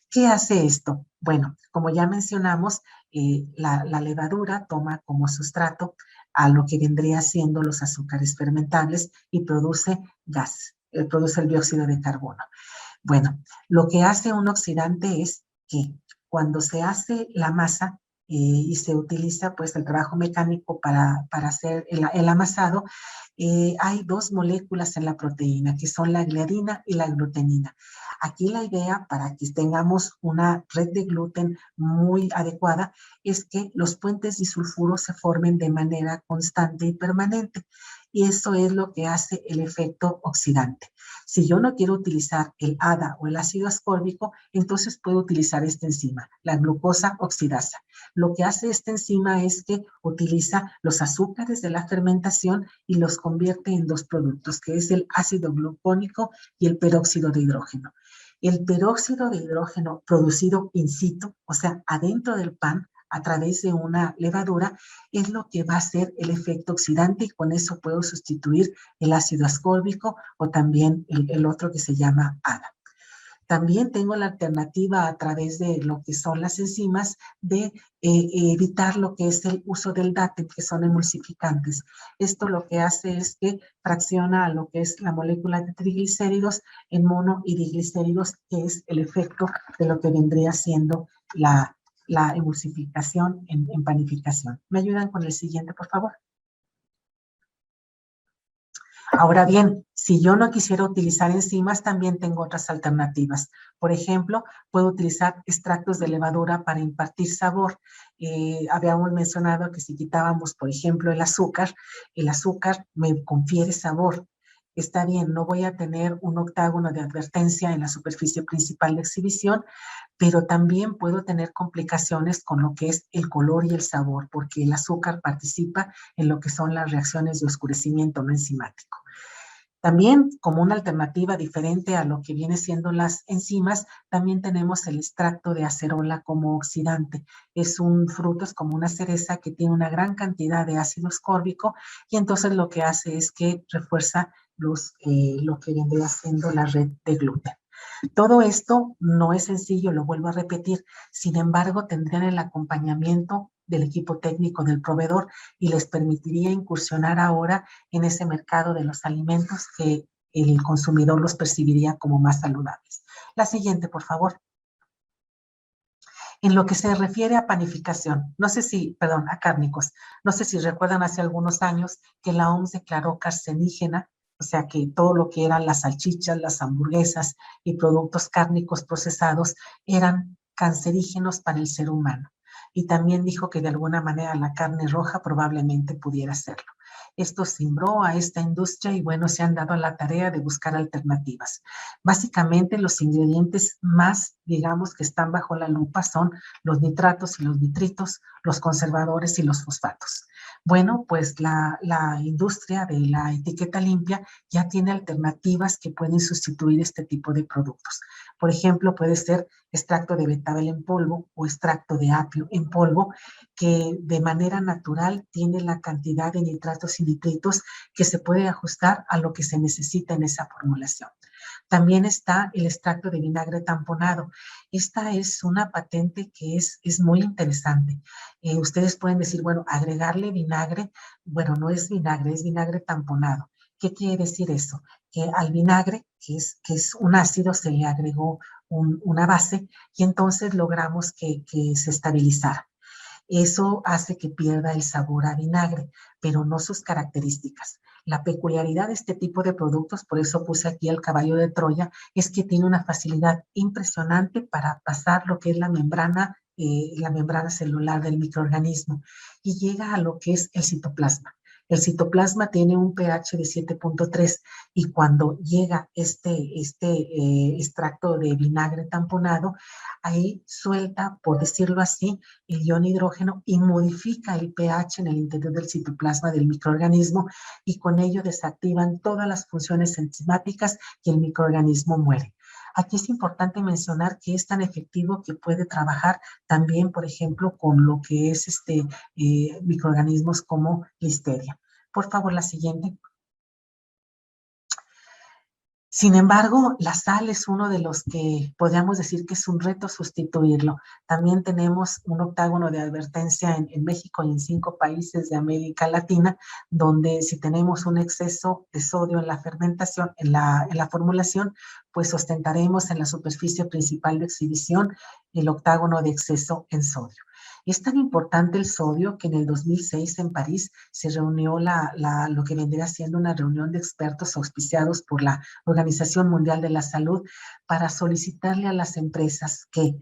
¿Qué hace esto? Bueno, como ya mencionamos, la levadura toma como sustrato a lo que vendría siendo los azúcares fermentables y produce gas, produce el dióxido de carbono. Bueno, lo que hace un oxidante es que cuando se hace la masa y se utiliza pues el trabajo mecánico para hacer el amasado, hay 2 moléculas en la proteína que son la gliadina y la glutenina. Aquí la idea para que tengamos una red de gluten muy adecuada es que los puentes disulfuros se formen de manera constante y permanente. Y eso es lo que hace el efecto oxidante. Si yo no quiero utilizar el ADA o el ácido ascórbico, entonces puedo utilizar esta enzima, la glucosa oxidasa. Lo que hace esta enzima es que utiliza los azúcares de la fermentación y los convierte en 2 productos, que es el ácido glucónico y el peróxido de hidrógeno. El peróxido de hidrógeno producido in situ, o sea, adentro del pan, a través de una levadura, es lo que va a hacer el efecto oxidante y con eso puedo sustituir el ácido ascórbico o también el otro que se llama ADA. También tengo la alternativa a través de lo que son las enzimas de evitar lo que es el uso del DATEM, que son emulsificantes. Esto lo que hace es que fracciona a lo que es la molécula de triglicéridos en mono y diglicéridos, que es el efecto de lo que vendría siendo la emulsificación en panificación. ¿Me ayudan con el siguiente, por favor? Ahora bien, si yo no quisiera utilizar enzimas, también tengo otras alternativas. Por ejemplo, puedo utilizar extractos de levadura para impartir sabor. Habíamos mencionado que si quitábamos, por ejemplo, el azúcar me confiere sabor. Está bien, no voy a tener un octágono de advertencia en la superficie principal de exhibición, pero también puedo tener complicaciones con lo que es el color y el sabor, porque el azúcar participa en lo que son las reacciones de oscurecimiento no enzimático. También, como una alternativa diferente a lo que viene siendo las enzimas, también tenemos el extracto de acerola como oxidante. Es un fruto, es como una cereza que tiene una gran cantidad de ácido ascórbico y entonces lo que hace es que refuerza lo que vendría siendo la red de gluten. Todo esto no es sencillo, lo vuelvo a repetir, sin embargo tendrían el acompañamiento del equipo técnico del proveedor y les permitiría incursionar ahora en ese mercado de los alimentos que el consumidor los percibiría como más saludables. La siguiente, por favor. En lo que se refiere a panificación, a cárnicos, no sé si recuerdan hace algunos años que la OMS declaró carcinógena, o sea que todo lo que eran las salchichas, las hamburguesas y productos cárnicos procesados eran cancerígenos para el ser humano. Y también dijo que de alguna manera la carne roja probablemente pudiera serlo. Esto cimbró a esta industria y bueno, se han dado a la tarea de buscar alternativas. Básicamente los ingredientes más, digamos, que están bajo la lupa son los nitratos y los nitritos, los conservadores y los fosfatos. Bueno, pues la industria de la etiqueta limpia ya tiene alternativas que pueden sustituir este tipo de productos. Por ejemplo, puede ser extracto de betabel en polvo o extracto de apio en polvo, que de manera natural tiene la cantidad de nitratos y nitritos que se puede ajustar a lo que se necesita en esa formulación. También está el extracto de vinagre tamponado. Esta es una patente que es muy interesante. Ustedes pueden decir, bueno, agregarle vinagre, bueno, no es vinagre tamponado. ¿Qué quiere decir eso? Que al vinagre, que es un ácido, se le agregó una base y entonces logramos que se estabilizara. Eso hace que pierda el sabor a vinagre, pero no sus características. La peculiaridad de este tipo de productos, por eso puse aquí el caballo de Troya, es que tiene una facilidad impresionante para pasar lo que es la membrana celular del microorganismo y llega a lo que es el citoplasma. El citoplasma tiene un pH de 7.3 y cuando llega este extracto de vinagre tamponado, ahí suelta, por decirlo así, el ion hidrógeno y modifica el pH en el interior del citoplasma del microorganismo y con ello desactivan todas las funciones enzimáticas y el microorganismo muere. Aquí es importante mencionar que es tan efectivo que puede trabajar también, por ejemplo, con lo que es microorganismos como Listeria. Por favor, la siguiente. Sin embargo, la sal es uno de los que podríamos decir que es un reto sustituirlo. También tenemos un octágono de advertencia en México y en 5 países de América Latina, donde si tenemos un exceso de sodio en la fermentación, en la formulación, pues ostentaremos en la superficie principal de exhibición el octágono de exceso en sodio. Es tan importante el sodio que en el 2006 en París se reunió lo que vendría siendo una reunión de expertos auspiciados por la Organización Mundial de la Salud para solicitarle a las empresas que,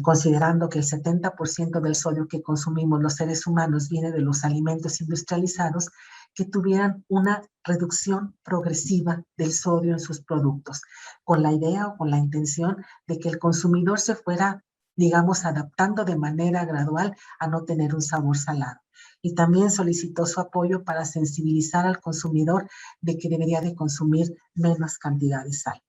considerando que el 70% del sodio que consumimos los seres humanos viene de los alimentos industrializados, que tuvieran una reducción progresiva del sodio en sus productos, con la idea o con la intención de que el consumidor se fuera, digamos, adaptando de manera gradual a no tener un sabor salado. Y también solicitó su apoyo para sensibilizar al consumidor de que debería de consumir menos cantidad de sal.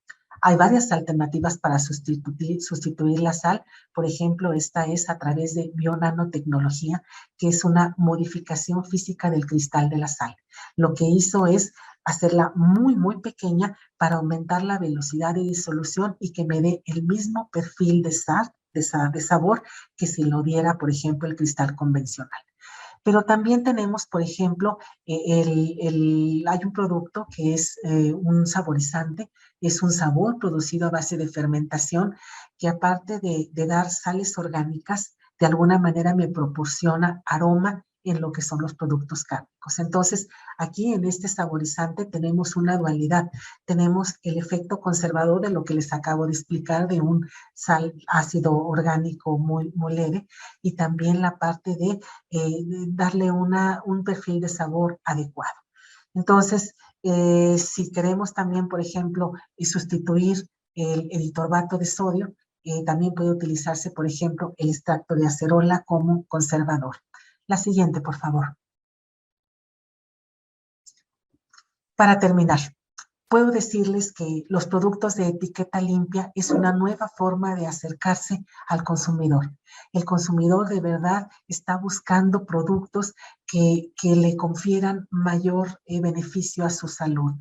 Hay varias alternativas para sustituir la sal. Por ejemplo, esta es a través de bionanotecnología, que es una modificación física del cristal de la sal. Lo que hizo es hacerla muy, muy pequeña para aumentar la velocidad de disolución y que me dé el mismo perfil de sabor que si lo diera, por ejemplo, el cristal convencional. Pero también tenemos, por ejemplo, hay un producto que es un saborizante, es un sabor producido a base de fermentación que aparte de dar sales orgánicas, de alguna manera me proporciona aroma en lo que son los productos cárnicos. Entonces, aquí en este saborizante tenemos una dualidad. Tenemos el efecto conservador de lo que les acabo de explicar, de un ácido orgánico muy, muy leve, y también la parte de darle un perfil de sabor adecuado. Entonces, si queremos también, por ejemplo, sustituir el editorbato de sodio, también puede utilizarse, por ejemplo, el extracto de acerola como conservador. La siguiente, por favor. Para terminar, puedo decirles que los productos de etiqueta limpia es una nueva forma de acercarse al consumidor. El consumidor de verdad está buscando productos que le confieran mayor beneficio a su salud.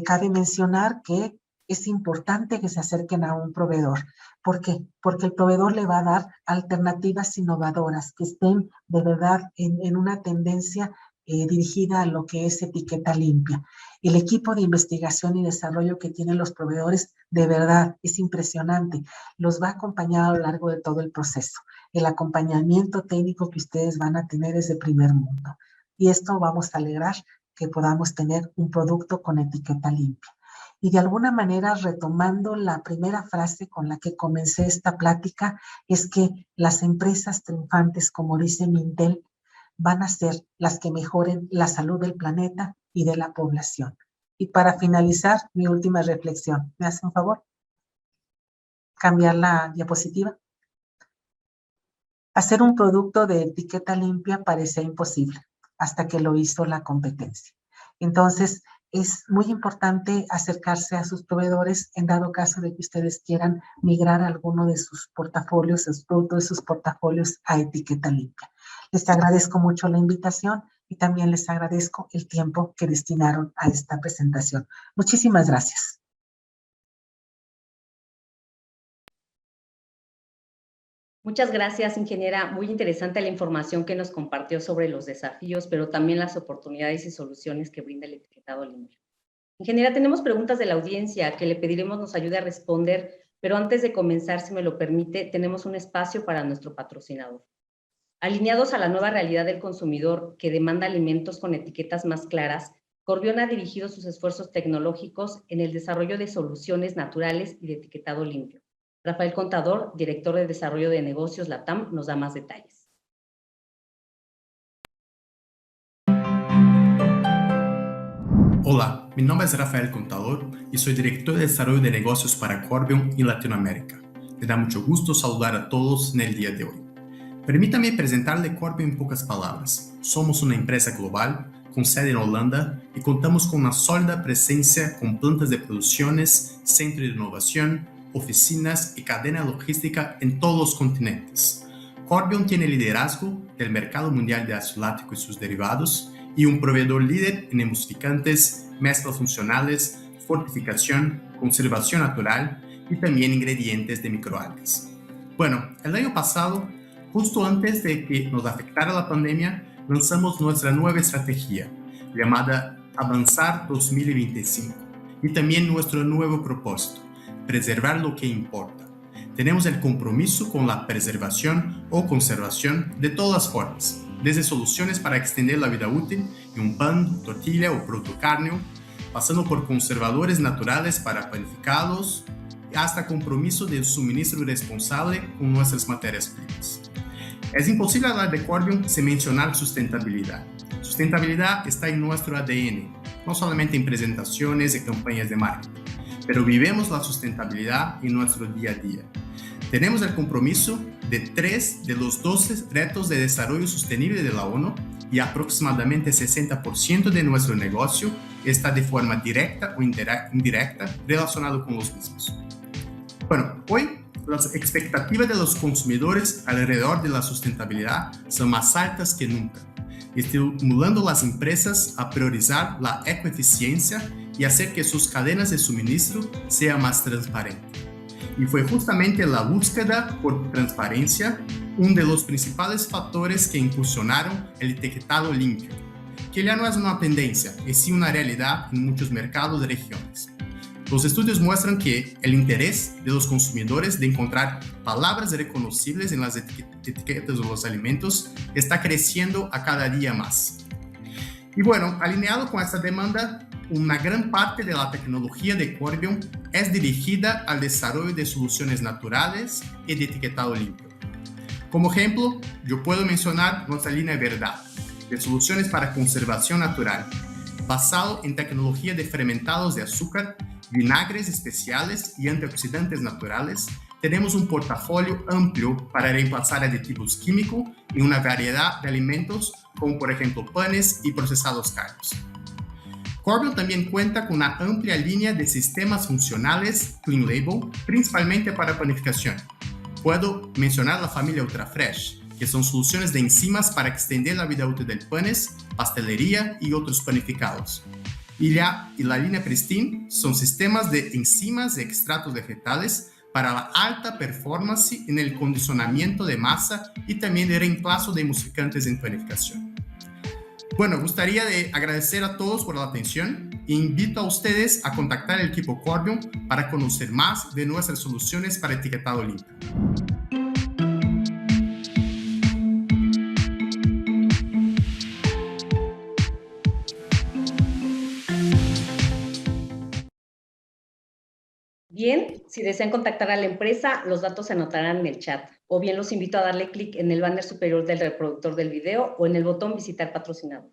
Cabe mencionar que es importante que se acerquen a un proveedor. ¿Por qué? Porque el proveedor le va a dar alternativas innovadoras que estén de verdad en una tendencia dirigida a lo que es etiqueta limpia. El equipo de investigación y desarrollo que tienen los proveedores, de verdad, es impresionante. Los va a acompañar a lo largo de todo el proceso. El acompañamiento técnico que ustedes van a tener es de primer mundo. Y esto vamos a lograr que podamos tener un producto con etiqueta limpia. Y de alguna manera, retomando la primera frase con la que comencé esta plática, es que las empresas triunfantes, como dice Mintel, van a ser las que mejoren la salud del planeta y de la población. Y para finalizar, mi última reflexión. ¿Me hace un favor? Cambiar la diapositiva. Hacer un producto de etiqueta limpia parecía imposible hasta que lo hizo la competencia. Entonces, es muy importante acercarse a sus proveedores en dado caso de que ustedes quieran migrar alguno de sus portafolios, sus productos de sus portafolios a etiqueta limpia. Les agradezco mucho la invitación y también les agradezco el tiempo que destinaron a esta presentación. Muchísimas gracias.
Muchas gracias, ingeniera. Muy interesante la información que nos compartió sobre los desafíos, pero también las oportunidades y soluciones que brinda el etiquetado limpio. Ingeniera, tenemos preguntas de la audiencia que le pediremos nos ayude a responder, pero antes de comenzar, si me lo permite, tenemos un espacio para nuestro patrocinador. Alineados a la nueva realidad del consumidor que demanda alimentos con etiquetas más claras, Corbion ha dirigido sus esfuerzos tecnológicos en el desarrollo de soluciones naturales y de etiquetado limpio. Rafael Contador, director de Desarrollo de Negocios LATAM, nos da más detalles.
Hola, mi nombre es Rafael Contador y soy director de Desarrollo de Negocios para Corbion en Latinoamérica. Me da mucho gusto saludar a todos en el día de hoy. Permítame presentarle Corbion en pocas palabras. Somos una empresa global con sede en Holanda y contamos con una sólida presencia con plantas de producciones, centro de innovación, oficinas y cadena logística en todos los continentes. Corbion tiene liderazgo del mercado mundial de ácido láctico y sus derivados y un proveedor líder en emulsificantes, mezclas funcionales, fortificación, conservación natural y también ingredientes de microalgas. Bueno, el año pasado, justo antes de que nos afectara la pandemia, lanzamos nuestra nueva estrategia llamada Avanzar 2025 y también nuestro nuevo propósito, preservar lo que importa. Tenemos el compromiso con la preservación o conservación de todas las formas, desde soluciones para extender la vida útil de un pan, tortilla o producto cárneo, pasando por conservadores naturales para panificados, hasta compromiso de suministro responsable con nuestras materias primas. Es imposible hablar de Corbion sin mencionar sustentabilidad. Sustentabilidad está en nuestro ADN, no solamente en presentaciones y campañas de marketing, pero vivimos la sustentabilidad en nuestro día a día. Tenemos el compromiso de 3 de los 12 retos de desarrollo sostenible de la ONU y aproximadamente 60% de nuestro negocio está de forma directa o indirecta relacionado con los mismos. Bueno, hoy las expectativas de los consumidores alrededor de la sustentabilidad son más altas que nunca, estimulando a las empresas a priorizar la ecoeficiencia y hacer que sus cadenas de suministro sean más transparentes. Y fue justamente la búsqueda por transparencia uno de los principales factores que impulsionaron el etiquetado limpio, que ya no es una tendencia, es sí una realidad en muchos mercados y regiones. Los estudios muestran que el interés de los consumidores de encontrar palabras reconocibles en las etiquetas de los alimentos está creciendo a cada día más. Y bueno, alineado con esta demanda, una gran parte de la tecnología de Corbion es dirigida al desarrollo de soluciones naturales y de etiquetado limpio. Como ejemplo, yo puedo mencionar nuestra línea Verdad, de soluciones para conservación natural, basado en tecnología de fermentados de azúcar, vinagres especiales y antioxidantes naturales. Tenemos un portafolio amplio para reemplazar aditivos químicos en una variedad de alimentos, como por ejemplo panes y procesados carnes. Corbion también cuenta con una amplia línea de sistemas funcionales Clean Label, principalmente para panificación. Puedo mencionar la familia Ultrafresh, que son soluciones de enzimas para extender la vida útil del panes, pastelería y otros panificados. y la línea Pristine son sistemas de enzimas y extractos vegetales para la alta performance en el condicionamiento de masa y también el reemplazo de emulsificantes en panificación. Bueno, gustaría de agradecer a todos por la atención e invito a ustedes a contactar el equipo Corbion para conocer más de nuestras soluciones para etiquetado limpio.
Bien, si desean contactar a la empresa, los datos se anotarán en el chat, o bien los invito a darle clic en el banner superior del reproductor del video o en el botón visitar patrocinador.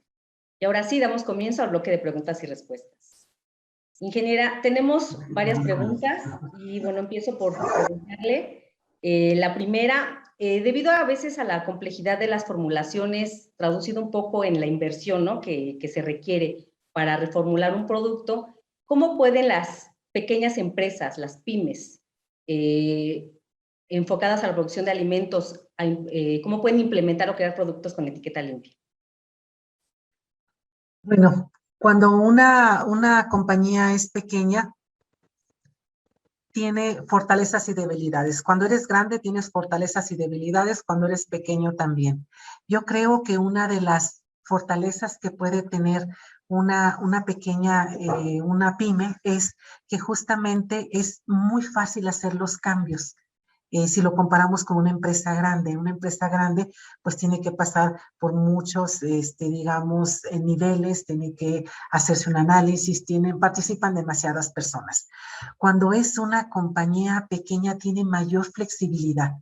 Y ahora sí, damos comienzo al bloque de preguntas y respuestas. Ingeniera, tenemos varias preguntas y bueno, empiezo por preguntarle. La primera, debido a veces a la complejidad de las formulaciones, traducido un poco en la inversión, ¿no?, que se requiere para reformular un producto, ¿cómo pueden las pequeñas empresas, las pymes, enfocadas a la producción de alimentos, cómo pueden implementar o crear productos con etiqueta limpia?
Bueno, cuando una compañía es pequeña, tiene fortalezas y debilidades. Cuando eres grande tienes fortalezas y debilidades, cuando eres pequeño también. Yo creo que una de las fortalezas que puede tener una pequeña, una pyme, es que justamente es muy fácil hacer los cambios. Si lo comparamos con una empresa grande pues tiene que pasar por muchos, digamos, niveles, tiene que hacerse un análisis, participan demasiadas personas. Cuando es una compañía pequeña tiene mayor flexibilidad.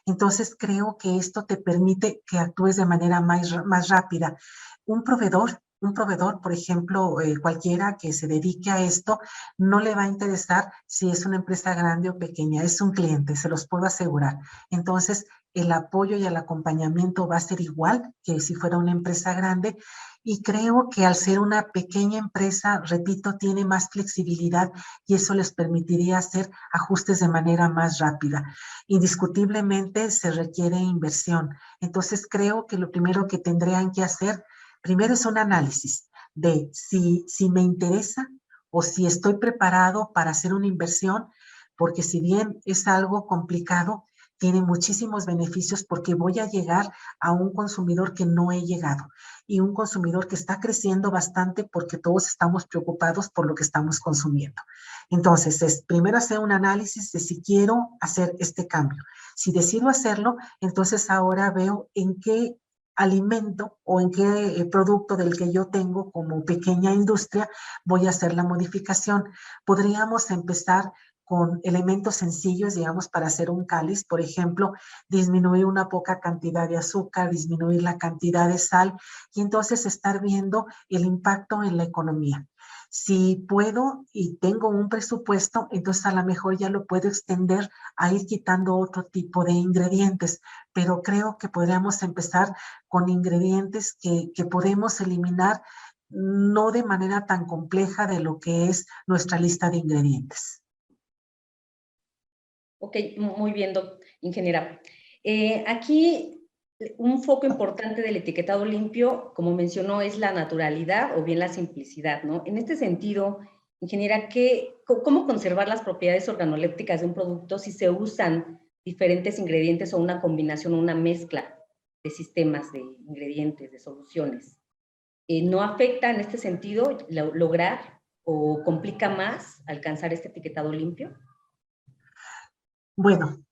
Entonces creo que esto te permite que actúes de manera más rápida. Un proveedor, por ejemplo, cualquiera que se dedique a esto, no le va a interesar si es una empresa grande o pequeña, es un cliente, se los puedo asegurar. Entonces, el apoyo y el acompañamiento va a ser igual que si fuera una empresa grande, y creo que al ser una pequeña empresa, repito, tiene más flexibilidad y eso les permitiría hacer ajustes de manera más rápida. Indiscutiblemente se requiere inversión. Entonces, creo que lo primero que tendrían que hacer primero es un análisis de si me interesa o si estoy preparado para hacer una inversión, porque si bien es algo complicado, tiene muchísimos beneficios porque voy a llegar a un consumidor que no he llegado y un consumidor que está creciendo bastante porque todos estamos preocupados por lo que estamos consumiendo. Entonces, es primero hacer un análisis de si quiero hacer este cambio. Si decido hacerlo, entonces ahora veo en qué alimento o en qué producto del que yo tengo como pequeña industria voy a hacer la modificación. Podríamos empezar con elementos sencillos, digamos, para hacer un cáliz, por ejemplo, disminuir una poca cantidad de azúcar, disminuir la cantidad de sal y entonces estar viendo el impacto en la economía. Si puedo y tengo un presupuesto, entonces a lo mejor ya lo puedo extender a ir quitando otro tipo de ingredientes, pero creo que podríamos empezar con ingredientes que podemos eliminar no de manera tan compleja de lo que es nuestra lista de ingredientes.
Ok, muy bien, ingeniera. Aquí un foco importante del etiquetado limpio, como mencionó, es la naturalidad o bien la simplicidad, ¿no? En este sentido, ingeniera, ¿cómo conservar las propiedades organolépticas de un producto si se usan diferentes ingredientes o una combinación o una mezcla de sistemas de ingredientes, de soluciones? ¿No afecta en este sentido lograr o complica más alcanzar este etiquetado limpio?
Bueno,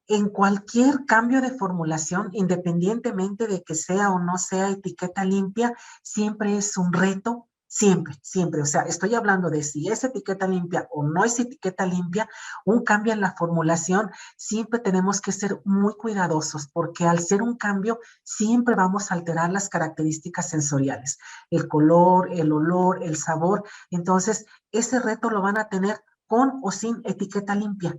en cualquier cambio de formulación, independientemente de que sea o no sea etiqueta limpia, siempre es un reto, siempre. O sea, estoy hablando de si es etiqueta limpia o no es etiqueta limpia, un cambio en la formulación, siempre tenemos que ser muy cuidadosos, porque al ser un cambio, siempre vamos a alterar las características sensoriales, el color, el olor, el sabor. Entonces, ese reto lo van a tener con o sin etiqueta limpia.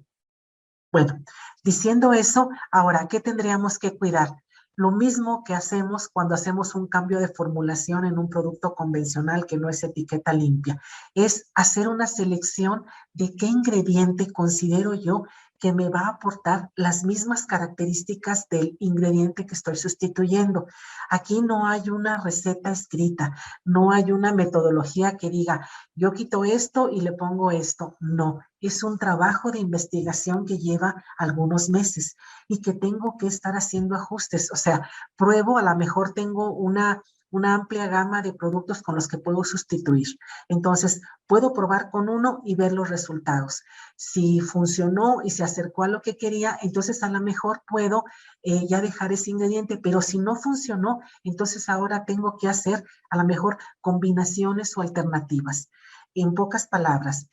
Bueno, diciendo eso, ahora, ¿qué tendríamos que cuidar? Lo mismo que hacemos cuando hacemos un cambio de formulación en un producto convencional que no es etiqueta limpia, es hacer una selección de qué ingrediente considero yo que me va a aportar las mismas características del ingrediente que estoy sustituyendo. Aquí no hay una receta escrita, no hay una metodología que diga, yo quito esto y le pongo esto. No, es un trabajo de investigación que lleva algunos meses y que tengo que estar haciendo ajustes. O sea, pruebo, a lo mejor tengo una amplia gama de productos con los que puedo sustituir. Entonces, puedo probar con uno y ver los resultados. Si funcionó y se acercó a lo que quería, entonces a lo mejor puedo ya dejar ese ingrediente, pero si no funcionó, entonces ahora tengo que hacer a lo mejor combinaciones o alternativas. En pocas palabras,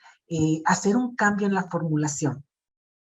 hacer un cambio en la formulación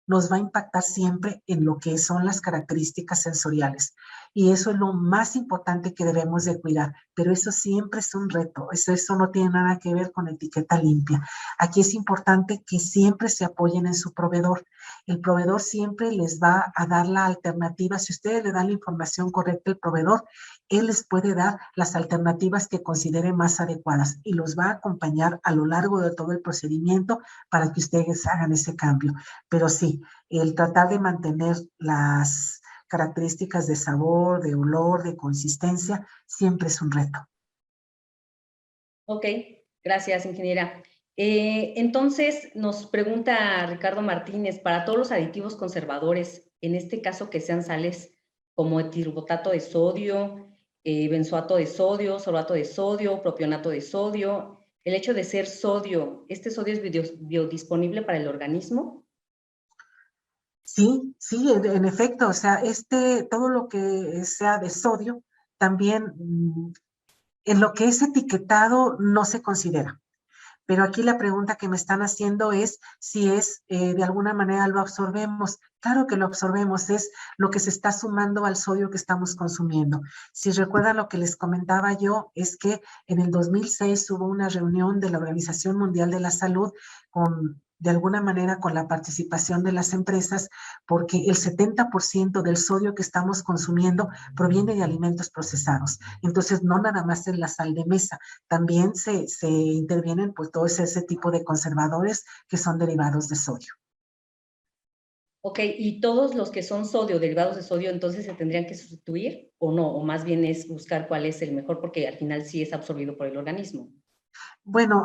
nos va a impactar siempre en lo que son las características sensoriales. Y eso es lo más importante que debemos de cuidar, pero eso siempre es un reto, eso no tiene nada que ver con etiqueta limpia. Aquí es importante que siempre se apoyen en su proveedor. El proveedor siempre les va a dar la alternativa. Si ustedes le dan la información correcta al proveedor, él les puede dar las alternativas que considere más adecuadas y los va a acompañar a lo largo de todo el procedimiento para que ustedes hagan ese cambio. Pero sí, el tratar de mantener las características de sabor, de olor, de consistencia, siempre es un reto.
Ok, gracias, ingeniera. Entonces, nos pregunta Ricardo Martínez, para todos los aditivos conservadores, en este caso que sean sales como etilbotato de sodio, benzoato de sodio, sorbato de sodio, propionato de sodio, el hecho de ser sodio, ¿este sodio es biodisponible para el organismo?
Sí, sí, en efecto, o sea, todo lo que sea de sodio, también en lo que es etiquetado no se considera. Pero aquí la pregunta que me están haciendo es si de alguna manera lo absorbemos. Claro que lo absorbemos, es lo que se está sumando al sodio que estamos consumiendo. Si recuerdan lo que les comentaba yo, es que en el 2006 hubo una reunión de la Organización Mundial de la Salud de alguna manera con la participación de las empresas, porque el 70% del sodio que estamos consumiendo proviene de alimentos procesados. Entonces, no nada más es la sal de mesa, también se intervienen pues todo ese tipo de conservadores que son derivados de sodio.
Ok, ¿y todos los que son sodio, derivados de sodio, entonces se tendrían que sustituir o no? O más bien es buscar cuál es el mejor porque al final sí es absorbido por el organismo.
Bueno,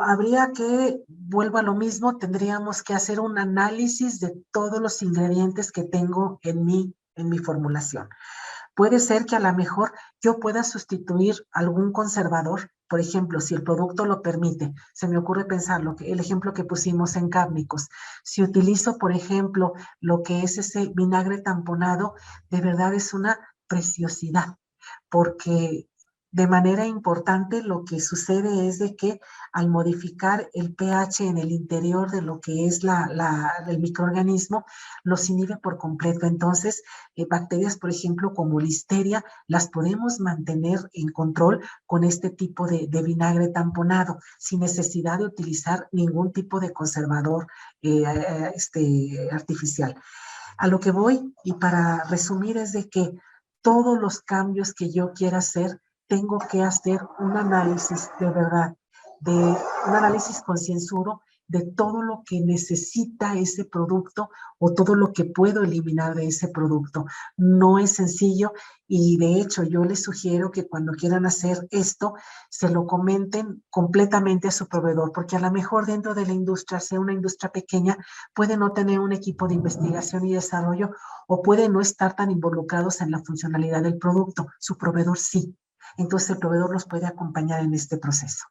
vuelvo a lo mismo, tendríamos que hacer un análisis de todos los ingredientes que tengo en mi formulación. Puede ser que a lo mejor yo pueda sustituir algún conservador, por ejemplo, si el producto lo permite. Se me ocurre pensar el ejemplo que pusimos en cárnicos. Si utilizo, por ejemplo, lo que es ese vinagre tamponado, de verdad es una preciosidad, porque de manera importante lo que sucede es de que al modificar el pH en el interior de lo que es el microorganismo, los inhibe por completo. Entonces, bacterias, por ejemplo, como listeria, las podemos mantener en control con este tipo de vinagre tamponado, sin necesidad de utilizar ningún tipo de conservador artificial. A lo que voy, y para resumir, es de que todos los cambios que yo quiera hacer, tengo que hacer un análisis de verdad, un análisis concienzudo de todo lo que necesita ese producto o todo lo que puedo eliminar de ese producto. No es sencillo y de hecho yo les sugiero que cuando quieran hacer esto, se lo comenten completamente a su proveedor, porque a lo mejor dentro de la industria, sea una industria pequeña, puede no tener un equipo de investigación y desarrollo o puede no estar tan involucrados en la funcionalidad del producto. Su proveedor sí. Entonces el proveedor los puede acompañar en este proceso.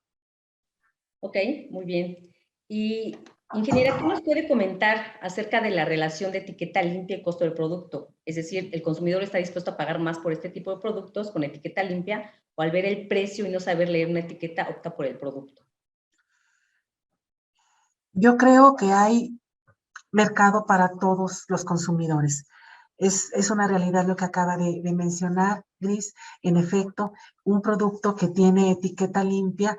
Ok, muy bien. Y, ingeniera, ¿qué nos puede comentar acerca de la relación de etiqueta limpia y costo del producto? Es decir, ¿el consumidor está dispuesto a pagar más por este tipo de productos con etiqueta limpia o al ver el precio y no saber leer una etiqueta opta por el producto?
Yo creo que hay mercado para todos los consumidores. Es una realidad lo que acaba de mencionar, Gris. En efecto, un producto que tiene etiqueta limpia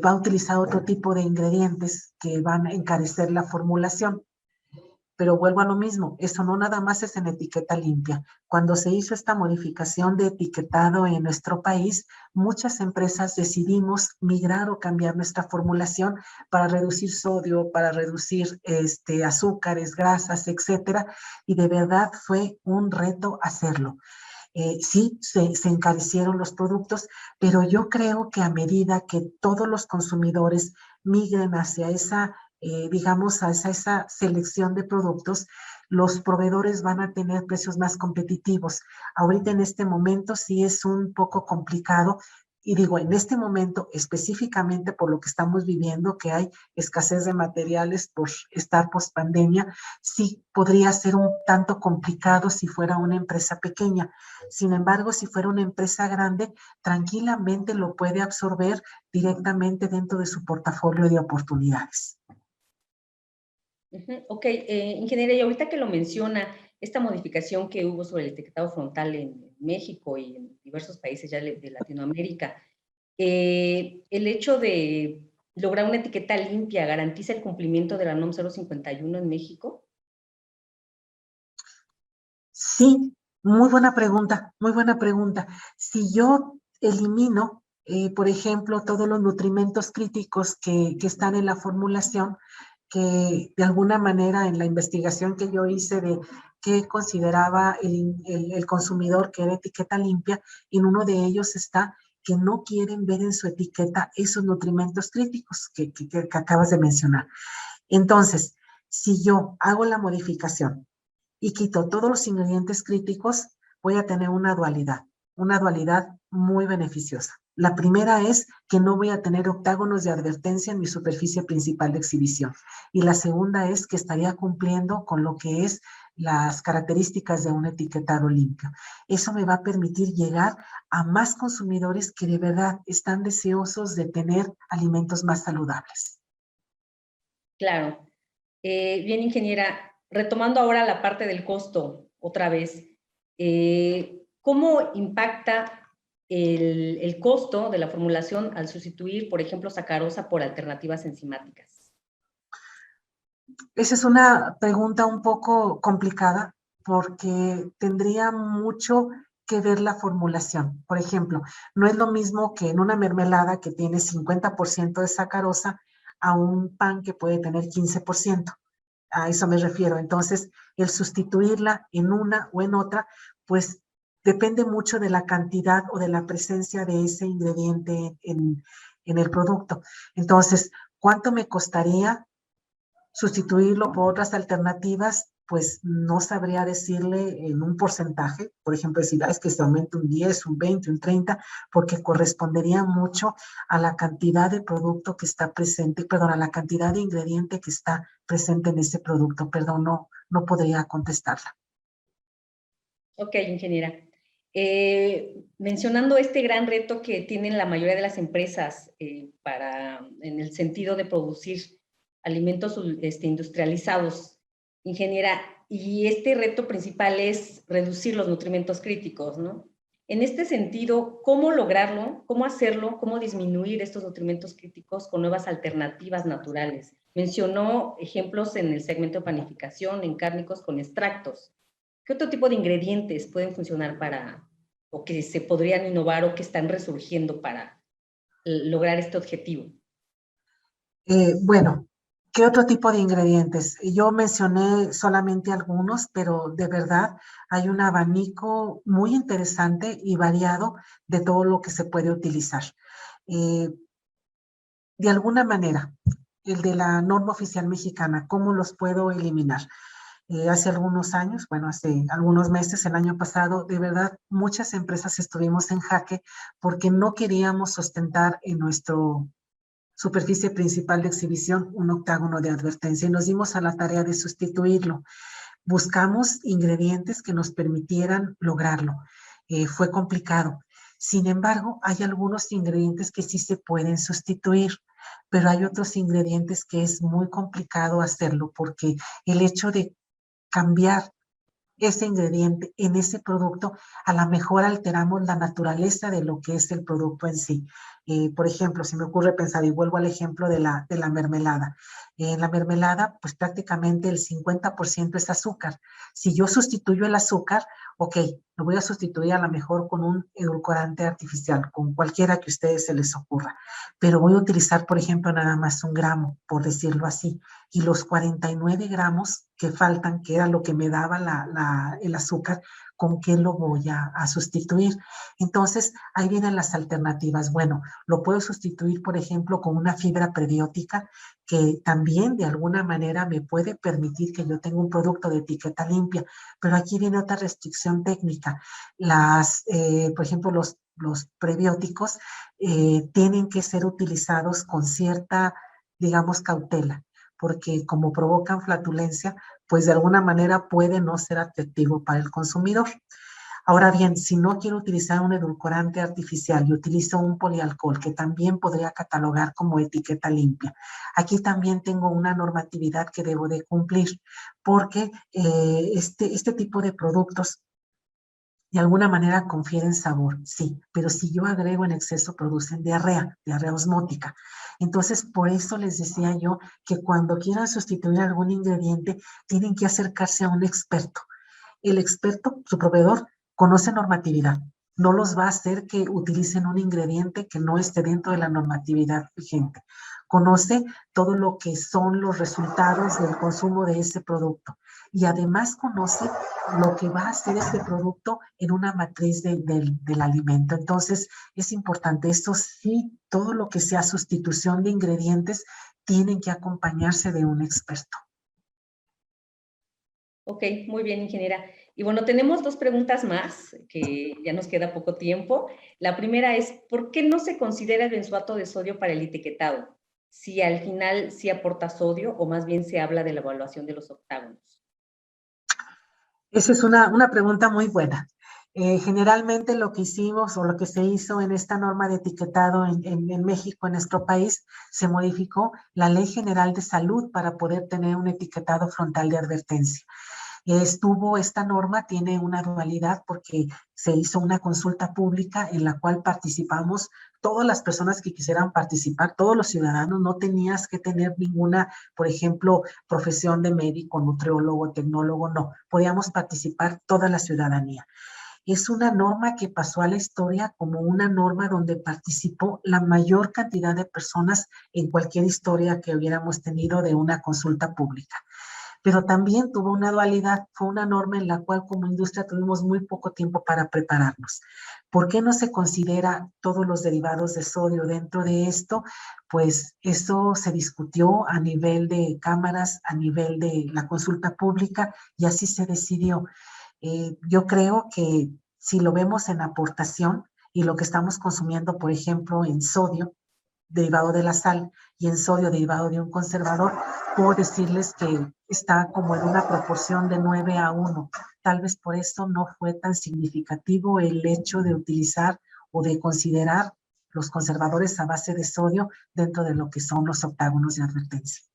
va a utilizar otro tipo de ingredientes que van a encarecer la formulación. Pero vuelvo a lo mismo, eso no nada más es en etiqueta limpia. Cuando se hizo esta modificación de etiquetado en nuestro país, muchas empresas decidimos migrar o cambiar nuestra formulación para reducir sodio, para reducir azúcares, grasas, etcétera, y de verdad fue un reto hacerlo. Sí, se encarecieron los productos, pero yo creo que a medida que todos los consumidores migren hacia esa, digamos, hacia esa selección de productos, los proveedores van a tener precios más competitivos. Ahorita en este momento sí es un poco complicado. Y digo, en este momento, específicamente por lo que estamos viviendo, que hay escasez de materiales por estar post pandemia, sí podría ser un tanto complicado si fuera una empresa pequeña. Sin embargo, si fuera una empresa grande, tranquilamente lo puede absorber directamente dentro de su portafolio de oportunidades.
Ok, ingeniera, y ahorita que lo menciona, esta modificación que hubo sobre el etiquetado frontal en México y en diversos países ya de Latinoamérica, el hecho de lograr una etiqueta limpia garantiza el cumplimiento de la NOM 051 en México.
Sí, muy buena pregunta, muy buena pregunta. Si yo elimino, por ejemplo, todos los nutrimentos críticos que están en la formulación, que de alguna manera en la investigación que yo hice de qué consideraba el consumidor que era etiqueta limpia, en uno de ellos está que no quieren ver en su etiqueta esos nutrimentos críticos que acabas de mencionar. Entonces, si yo hago la modificación y quito todos los ingredientes críticos, voy a tener una dualidad muy beneficiosa. La primera es que no voy a tener octágonos de advertencia en mi superficie principal de exhibición. Y la segunda es que estaría cumpliendo con lo que es las características de un etiquetado limpio. Eso me va a permitir llegar a más consumidores que de verdad están deseosos de tener alimentos más saludables.
Claro. Bien, ingeniera, retomando ahora la parte del costo, otra vez, ¿cómo impacta el costo de la formulación al sustituir, por ejemplo, sacarosa por alternativas enzimáticas?
Esa es una pregunta un poco complicada porque tendría mucho que ver la formulación. Por ejemplo, no es lo mismo que en una mermelada que tiene 50% de sacarosa a un pan que puede tener 15%. A eso me refiero. Entonces, el sustituirla en una o en otra, pues depende mucho de la cantidad o de la presencia de ese ingrediente en el producto. Entonces, ¿cuánto me costaría sustituirlo por otras alternativas? Pues no sabría decirle en un porcentaje, por ejemplo, decir, es que se aumenta un 10, un 20, un 30, porque correspondería mucho a la cantidad de producto que está presente, perdón, a la cantidad de ingrediente que está presente en ese producto. Perdón, no podría contestarla.
Ok, ingeniera. Mencionando este gran reto que tienen la mayoría de las empresas en el sentido de producir alimentos industrializados, ingeniera, y este reto principal es reducir los nutrimentos críticos, ¿no? En este sentido, ¿cómo lograrlo? ¿Cómo hacerlo? ¿Cómo disminuir estos nutrimentos críticos con nuevas alternativas naturales? Mencionó ejemplos en el segmento de panificación, en cárnicos con extractos. ¿Qué otro tipo de ingredientes pueden funcionar o que se podrían innovar o que están resurgiendo para lograr este objetivo?
Bueno, ¿qué otro tipo de ingredientes? Yo mencioné solamente algunos, pero de verdad hay un abanico muy interesante y variado de todo lo que se puede utilizar. De alguna manera, el de la norma oficial mexicana, ¿cómo los puedo eliminar? Hace algunos años, bueno, hace algunos meses, el año pasado, de verdad, muchas empresas estuvimos en jaque porque no queríamos sustentar en nuestro superficie principal de exhibición un octágono de advertencia y nos dimos a la tarea de sustituirlo. Buscamos ingredientes que nos permitieran lograrlo. Fue complicado. Sin embargo, hay algunos ingredientes que sí se pueden sustituir, pero hay otros ingredientes que es muy complicado hacerlo porque el hecho de cambiar ese ingrediente en ese producto, a lo mejor alteramos la naturaleza de lo que es el producto en sí. Por ejemplo, si me ocurre pensar, y vuelvo al ejemplo de la mermelada. En la mermelada, pues prácticamente el 50% es azúcar. Si yo sustituyo el azúcar, ok, lo voy a sustituir a lo mejor con un edulcorante artificial, con cualquiera que a ustedes se les ocurra. Pero voy a utilizar, por ejemplo, nada más 1 gramo, por decirlo así. Y los 49 gramos que faltan, que era lo que me daba el azúcar, ¿con qué lo voy a sustituir? Entonces, ahí vienen las alternativas. Bueno, lo puedo sustituir, por ejemplo, con una fibra prebiótica que también de alguna manera me puede permitir que yo tenga un producto de etiqueta limpia. Pero aquí viene otra restricción técnica. Por ejemplo, los prebióticos tienen que ser utilizados con cierta, digamos, cautela, porque como provocan flatulencia, pues de alguna manera puede no ser atractivo para el consumidor. Ahora bien, si no quiero utilizar un edulcorante artificial y utilizo un polialcohol, que también podría catalogar como etiqueta limpia, aquí también tengo una normatividad que debo de cumplir, porque este tipo de productos de alguna manera confieren sabor, sí, pero si yo agrego en exceso producen diarrea osmótica. Entonces, por eso les decía yo que cuando quieran sustituir algún ingrediente, tienen que acercarse a un experto. El experto, su proveedor, conoce normatividad. No los va a hacer que utilicen un ingrediente que no esté dentro de la normatividad vigente. Conoce todo lo que son los resultados del consumo de ese producto. Y además conoce lo que va a hacer este producto en una matriz del alimento. Entonces, es importante. Esto sí, todo lo que sea sustitución de ingredientes, tienen que acompañarse de un experto.
Ok, muy bien, ingeniera. Y bueno, tenemos 2 preguntas más, que ya nos queda poco tiempo. La primera es, ¿por qué no se considera el benzoato de sodio para el etiquetado? Si al final sí aporta sodio, o más bien se habla de la evaluación de los octágonos.
Esa es una pregunta muy buena. Generalmente lo que hicimos o lo que se hizo en esta norma de etiquetado en México, en nuestro país, se modificó la Ley General de Salud para poder tener un etiquetado frontal de advertencia. Esta norma tiene una dualidad porque se hizo una consulta pública en la cual participamos todas las personas que quisieran participar, todos los ciudadanos. No tenías que tener ninguna, por ejemplo, profesión de médico, nutriólogo, tecnólogo, no. Podíamos participar toda la ciudadanía. Es una norma que pasó a la historia como una norma donde participó la mayor cantidad de personas en cualquier historia que hubiéramos tenido de una consulta pública. Pero también tuvo una dualidad, fue una norma en la cual como industria tuvimos muy poco tiempo para prepararnos. ¿Por qué no se considera todos los derivados de sodio dentro de esto? Pues eso se discutió a nivel de cámaras, a nivel de la consulta pública, y así se decidió. Yo creo que si lo vemos en aportación y lo que estamos consumiendo, por ejemplo, en sodio, derivado de la sal, y en sodio derivado de un conservador, puedo decirles que está como en una proporción de 9:1. Tal vez por eso no fue tan significativo el hecho de utilizar o de considerar los conservadores a base de sodio dentro de lo que son los octágonos de advertencia.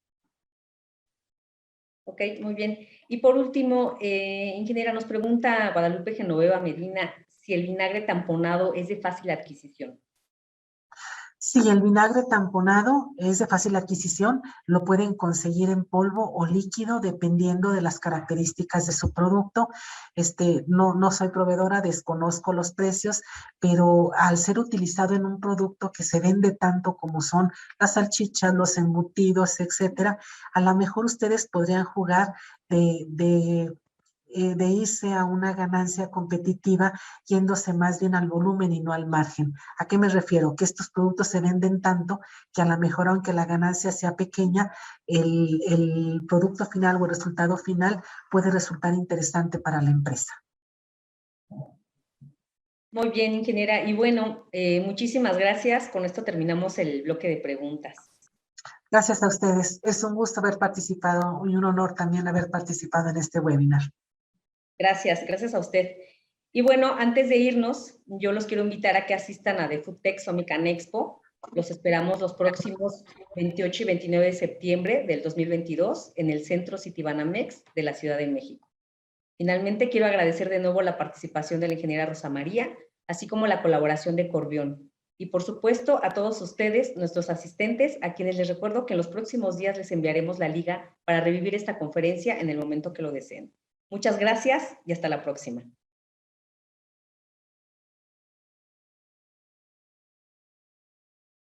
Ok, muy bien. Y por último, ingeniera, nos pregunta Guadalupe Genoveva Medina si el vinagre tamponado es de fácil adquisición.
Si el vinagre tamponado es de fácil adquisición, lo pueden conseguir en polvo o líquido dependiendo de las características de su producto. No soy proveedora, desconozco los precios, pero al ser utilizado en un producto que se vende tanto como son las salchichas, los embutidos, etcétera, a lo mejor ustedes podrían jugar de irse a una ganancia competitiva yéndose más bien al volumen y no al margen. ¿A qué me refiero? Que estos productos se venden tanto que a lo mejor, aunque la ganancia sea pequeña, el producto final o el resultado final puede resultar interesante para la empresa.
Muy bien, ingeniera. Y bueno, muchísimas gracias. Con esto terminamos el bloque de preguntas.
Gracias a ustedes. Es un gusto haber participado y un honor también haber participado en este webinar.
Gracias, gracias a usted. Y bueno, antes de irnos, yo los quiero invitar a que asistan a The Food Tech Summit and Expo. Los esperamos los próximos 28 y 29 de septiembre del 2022 en el Centro Citibanamex de la Ciudad de México. Finalmente, quiero agradecer de nuevo la participación de la ingeniera Rosa María, así como la colaboración de Corbión. y por supuesto a todos ustedes, nuestros asistentes, a quienes les recuerdo que en los próximos días les enviaremos la liga para revivir esta conferencia en el momento que lo deseen. Muchas gracias y hasta la próxima.